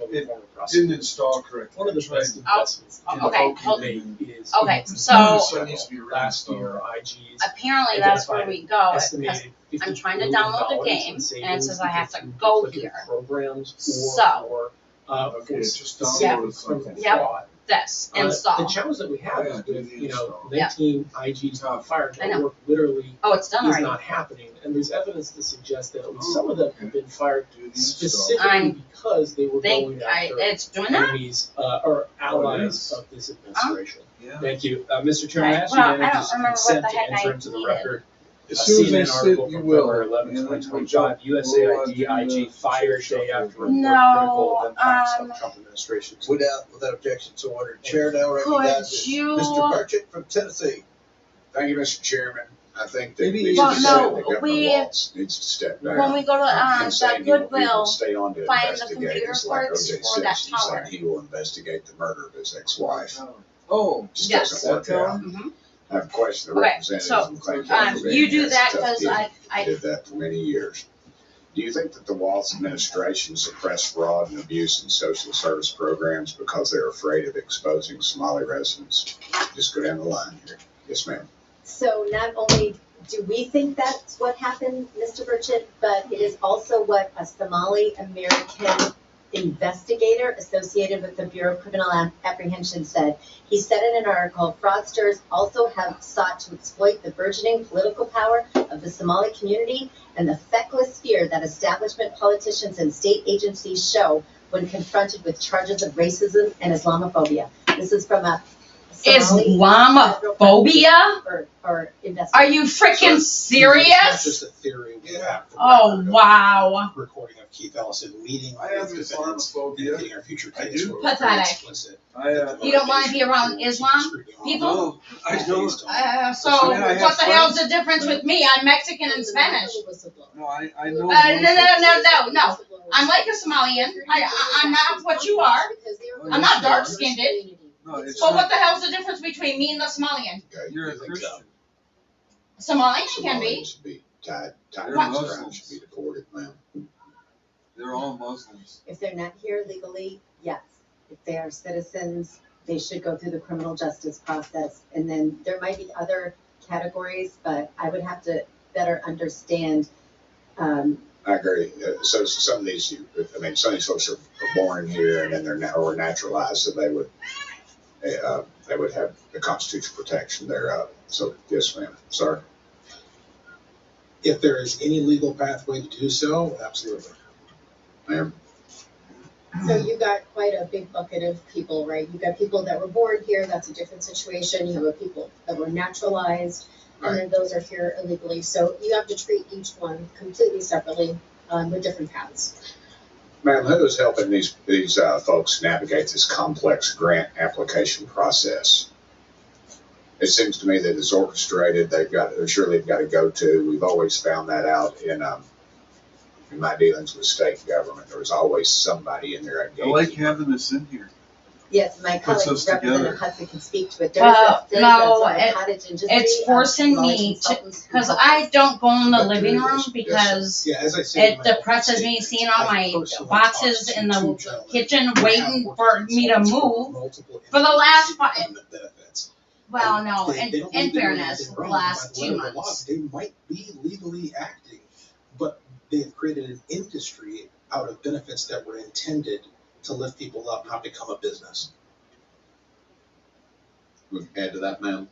didn't install correctly. One of the best investments in okay, the hold- made is Okay, in so- So it needs to be last reinstalled. year IGs Apparently that's where we go, because estimated I'm trying to $50 download the billion game, in savings and it says I have to through go duplicative here. Programs So- or Okay, for just Yep. download something. Yep. fraud. This, The install. challenge that we have Yeah, is do with, the you know, install. 19 IGs got fired, I that know. work literally Oh, it's done is already. not happening. And there's evidence to suggest that at least some of them have been fired Do the install. specifically I'm- because they were going after It's doing that? enemies or allies is. of this administration. Yeah. Thank you. Mr. Chairman, I Okay, asked you well, to I don't introduce remember what consent the to heck I enter into the needed. record. As A soon as CNN I article sit, you from will. February 11, And 2025, we'll USAID do IG the fired shuffle. day after report No, critical of impacts of um, Trump administration. Without objection, so ordered. Chair now Could recognizes you? Mr. Burchett from Tennessee. Thank you, Mr. Chairman. I think that Maybe we Well, should no, say that Governor we- Walz needs to step back. When we go to and say the he will Goodwill, stay on to find the investigate. computer It's like parts O.J. for that Simpson saying tower. he will investigate the murder of his ex-wife. Oh, Just Yes. doesn't work out. Mhm. I have a question of the Okay, representative so, from Clay County. you do That's that a tough because gig. I Did that for many years. Do you think that the Walz administration suppressed fraud and abuse in social service programs because they're afraid of exposing Somali residents? Just go down the line here. Yes, ma'am. So not only do we think that's what happened, Mr. Burchett, but it is also what a Somali American investigator associated with the Bureau of Criminal Apprehension said. He said in an article, fraudsters also have sought to exploit the burgeoning political power of the Somali community and the feckless fear that establishment politicians and state agencies show when confronted with charges of racism and Islamophobia. This is from a Somali Islamophobia? or investigator. Are you freaking It's not serious? just a theory. We have the Oh, record of wow. recording of Keith Ellison meeting I have with defendants, Islamophobia. indicating our future I case do. where we're very Pathetic. explicit. You don't want to be around Islam people? No, I don't. So I mean, I have what the hell's friends- the difference with me? I'm Mexican and Spanish. No, I know. No. I'm like a Somalian. I'm not what you are. I'm not dark skinned. No, it's So what not. the hell's the difference between me and the Somalian? You're a Christian. Somalian can be. Somalians be. Tied They're crimes Muslims. should be deported, ma'am. They're all Muslims. If they're not here legally, yes. If they are citizens, they should go through the criminal justice process. And then there might be other categories, but I would have to better understand. I agree. So some of these, some of these folks are born here and then they're now or naturalized, so they would have the constitutional protection thereof. So yes, ma'am. Sorry. If there is any legal pathway to do so, absolutely. Ma'am. So you got quite a big bucket of people, right? You got people that were born here, that's a different situation. You have people that were naturalized, and then those are here illegally. So you have to treat each one completely separately with different paths. Ma'am, who is helping these folks navigate this complex grant application process? It seems to me that it's orchestrated. They've got a go-to. We've always found that out in my dealings with state government. There was always somebody in there. I like having this in here. Yes, my Puts colleague us together. Representative Hudson can speak to it. Well, There's no, a cottage industry. it's forcing smaller me to, consultants who because help I us. don't go in the But living there room is- because Yeah, as I said, it depresses me seeing all my boxes in the kitchen waiting for me to move for the last benefits. well, no, They in don't need to do fairness, anything the wrong. last By the 2 letter of the law, months. they might be legally acting, but they have created an industry out of benefits that were intended to lift people up, not become a business. Would you add to that, ma'am?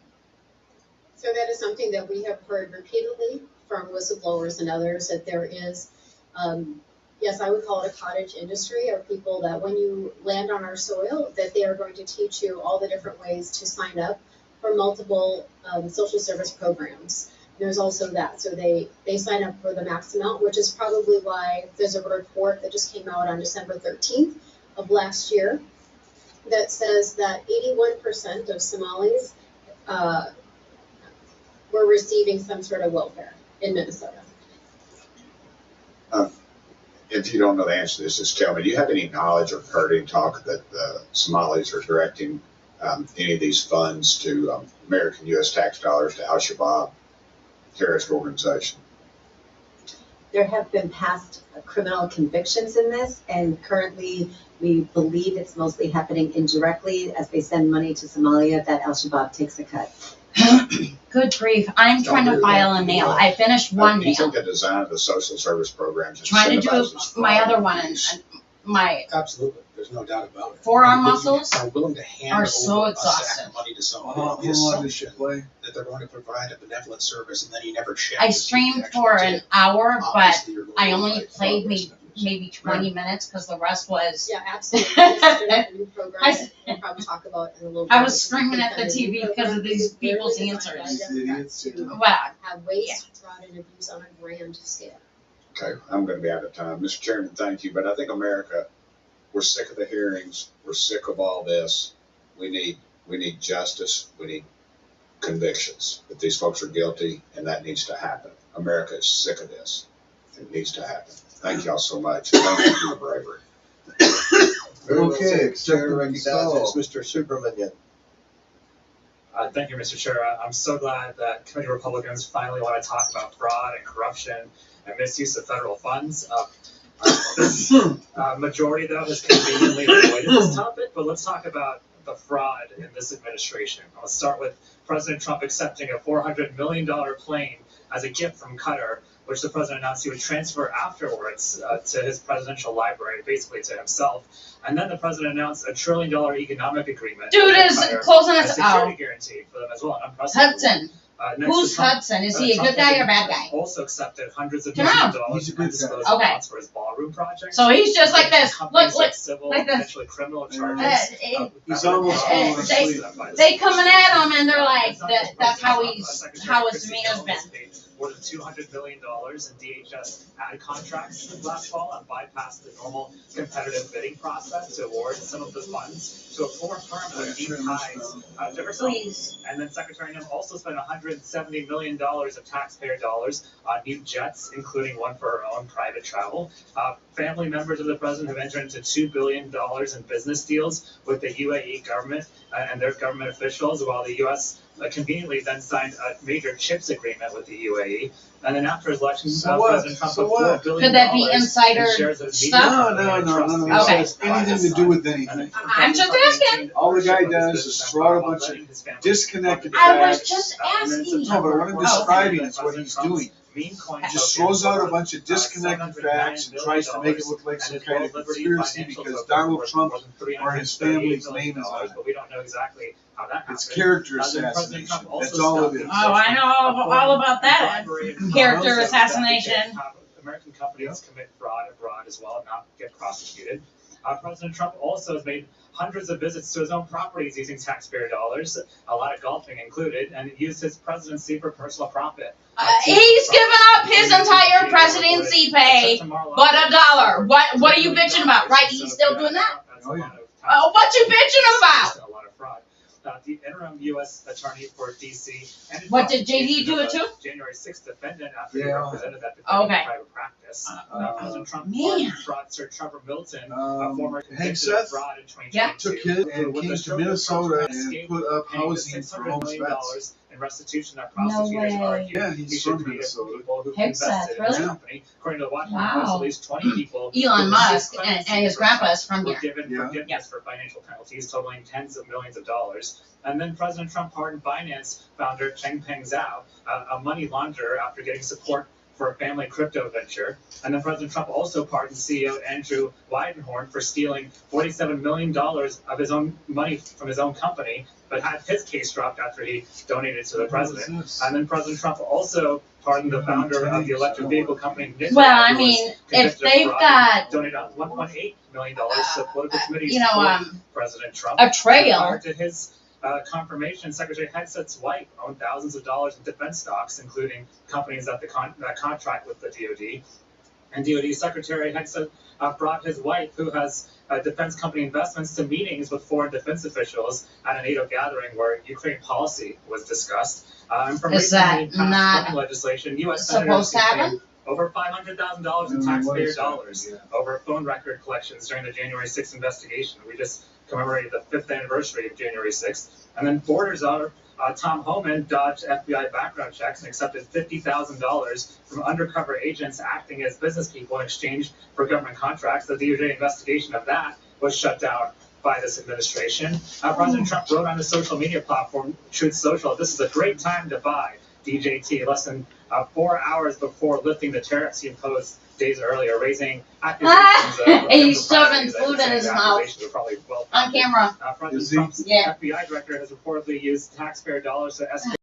So that is something that we have heard repeatedly from whistleblowers and others, that there is, yes, I would call it a cottage industry, of people that when you land on our soil, that they are going to teach you all the different ways to sign up for multiple social service programs. There's also that, so they sign up for the max amount, which is probably why there's a report that just came out on December 13th of last year that says that 81% of Somalis were receiving some sort of welfare in Minnesota. If you don't know the answer to this, just tell me. Do you have any knowledge or heard any talk that the Somalis are directing any of these funds to American U.S. tax dollars to Al-Shabaab terrorist organization? There have been past criminal convictions in this, and currently we believe it's mostly happening indirectly as they send money to Somalia that Al-Shabaab takes a cut. Good grief, I'm trying to file a nail. I finished one Do you nail. think the design of the social service programs Trying to do incentivizes my fraud other and one, abuse? and my Absolutely, there's no doubt about it. forearm Are muscles willing to hand are so over a sack exhausted. of money to someone How on the long did you assumption play? that they're going to provide a benevolent service, and then you never check. I to see if streamed they actually for did. an hour, but Obviously, you're going I to only provide played progress maybe numbers. maybe 20 minutes because the rest was. Yeah, absolutely. There's a new program I- that we'll probably talk about in a little bit. I was screaming at the TV because of these people's answers. These idiots. Well, Have waste, fraud, and abuse on a grand scale. Okay, I'm going to be out of time. Mr. Chairman, thank you. But I think America, we're sick of the hearings. We're sick of all this. We need justice. We need convictions that these folks are guilty, and that needs to happen. America is sick of this. It needs to happen. Thank y'all so much. Thank you for your bravery. Very well Okay, said. accepted Chair and recognizes solved. Mr. Superman. Thank you, Mr. Chair. I'm so glad that committee Republicans finally want to talk about fraud and corruption and misuse of federal funds. This majority, though, has conveniently avoided this topic, but let's talk about the fraud in this administration. I'll start with President Trump accepting a $400 million plane as a gift from Qatar, which the president announced he would transfer afterwards to his presidential library, basically to himself. And then the president announced $1 trillion economic agreement. dude with is Qatar, closing a us security out. guarantee for them as well. An unprecedented one. Hudson. Next Who's to Trump, Hudson? Is he a Trump good guy or a bad guy? also accepted hundreds of Come millions on. of dollars He's a in good undisclosed guy. Okay. amounts for his ballroom project. So he's just like this. Companies Look, civil, like this. potentially criminal charges. He's almost falling asleep. They coming at him and they're like, that's how his demeanor's been. More than $200 million in DHS ad contracts last fall and bypassed the normal competitive bidding process to award some of the funds to a foreign firm with deep ties to herself. Please. And then Secretary Nim also spent $170 million of taxpayer dollars on new jets, including one for her own private travel. Family members of the president have entered into $2 billion in business deals with the UAE government and their government officials, while the U.S. conveniently then signed a major chips agreement with the UAE. And then after his election, So what? President Trump So put what? $4 billion Could that be insider in shares of his media stuff? company No. and trust It funds Okay. has by his anything to do son. with anything. I'm just asking. All the guy does is throw out a bunch of disconnected I was facts. just asking. No, but what I'm describing is what he's doing. Meme coin He just tokens throws out a worth, bunch of disconnected facts and tries to make it look like some kind of conspiracy because Donald Trump or his family's name is on it. But we don't know exactly how that happened. It's character President assassination. Trump also That's all it is. Oh, I know all about that. Character assassination. American companies commit fraud abroad as well and not get prosecuted. President Trump also has made hundreds of visits to his own properties using taxpayer dollars, a lot of golfing included, and used his presidency for personal profit. He's given up his entire presidency pay, but $1. What are you bitching about? Right? He's still doing that? Oh, yeah. What you bitching about? A lot of fraud. The interim U.S. attorney for D.C. ended What, did prosecution JD do of it a too? January 6th defendant after he Yeah. represented that defendant Okay. in private practice. President Trump Man. pardoned fraudster Trevor Milton, a former Hank convicted Seth of fraud in 2022. Yeah. Took his and With came a to stroke of Minnesota fortune, and escaped put up paying the housing for $600 homeless million vets. in restitution that No prosecutors way. argued Yeah, he he's should from pay to Minnesota. people who Heck, Seth, invested in his really? company. According to the Washington Wow. Post, at least 20 people Elon who Musk received and clemency his from grandpa Trump is from were here. given Yeah. forgiveness for financial penalties totaling tens of millions of dollars. And then President Trump pardoned Binance founder Changpeng Zhao, a money launderer, after getting support for a family crypto venture. And then President Trump also pardoned CEO Andrew Weidenhorn for stealing $47 million of his own money from his own company, but had his case dropped after he donated to the president. And then President Trump also pardoned the founder of the electric vehicle company Nikola, Well, I who was mean, if convicted of they've fraud, got, donated $1.8 million to political committees you know, for President Trump. a trail. Prior to his confirmation, Secretary Hegseth's wife owned thousands of dollars in defense stocks, including companies that contract with the DoD. And DoD Secretary Hegseth brought his wife, who has defense company investments, to meetings with foreign defense officials at a NATO gathering where Ukraine policy was discussed. And from Is recently that passed not funding legislation, U.S. senators supposed to happen? paid over $500,000 in taxpayer dollars over phone record collections during the January 6th investigation. We just commemorated the 5th anniversary of January 6th. And then Borders Tom Homan dodged FBI background checks and accepted $50,000 from undercover agents acting as business people in exchange for government contracts. The DOJ investigation of that was shut down by this administration. President Trump wrote on his social media platform, Truth Social, "This is a great time to buy DJT," less than 4 hours before lifting the tariffs he imposed days earlier, raising accusations of He's shoving improprieties. I food would in say his the mouth. accusations are probably well On camera. President Trump's Yeah. FBI director has reportedly used taxpayer dollars to escort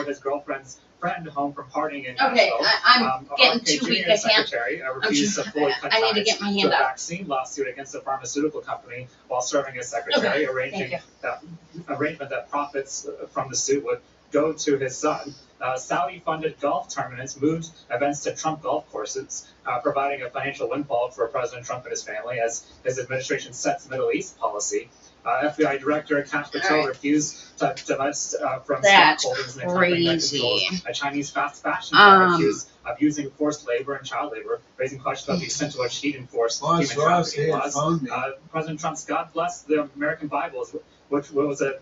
his girlfriend's friend home from partying in Nashville. Okay, I'm getting RFK too weak. Jr. I can't. Secretary refused to fully cut I need to ties get my to hand a up. vaccine lawsuit against a pharmaceutical company while serving as secretary, Okay, arranging thank that arrangement that profits from the suit would go to his son. Saudi-funded golf tournaments moved events to Trump golf courses, providing a financial windfall for President Trump and his family as his administration sets Middle East policy. FBI Director Kash Patel refused to divest from That's stock holdings in a company that crazy. controls a Chinese fast fashion firm accused of using forced labor and child labor, raising questions about the extent to which he'd enforce human trafficking laws. President Trump's God Bless the American Bible, which was a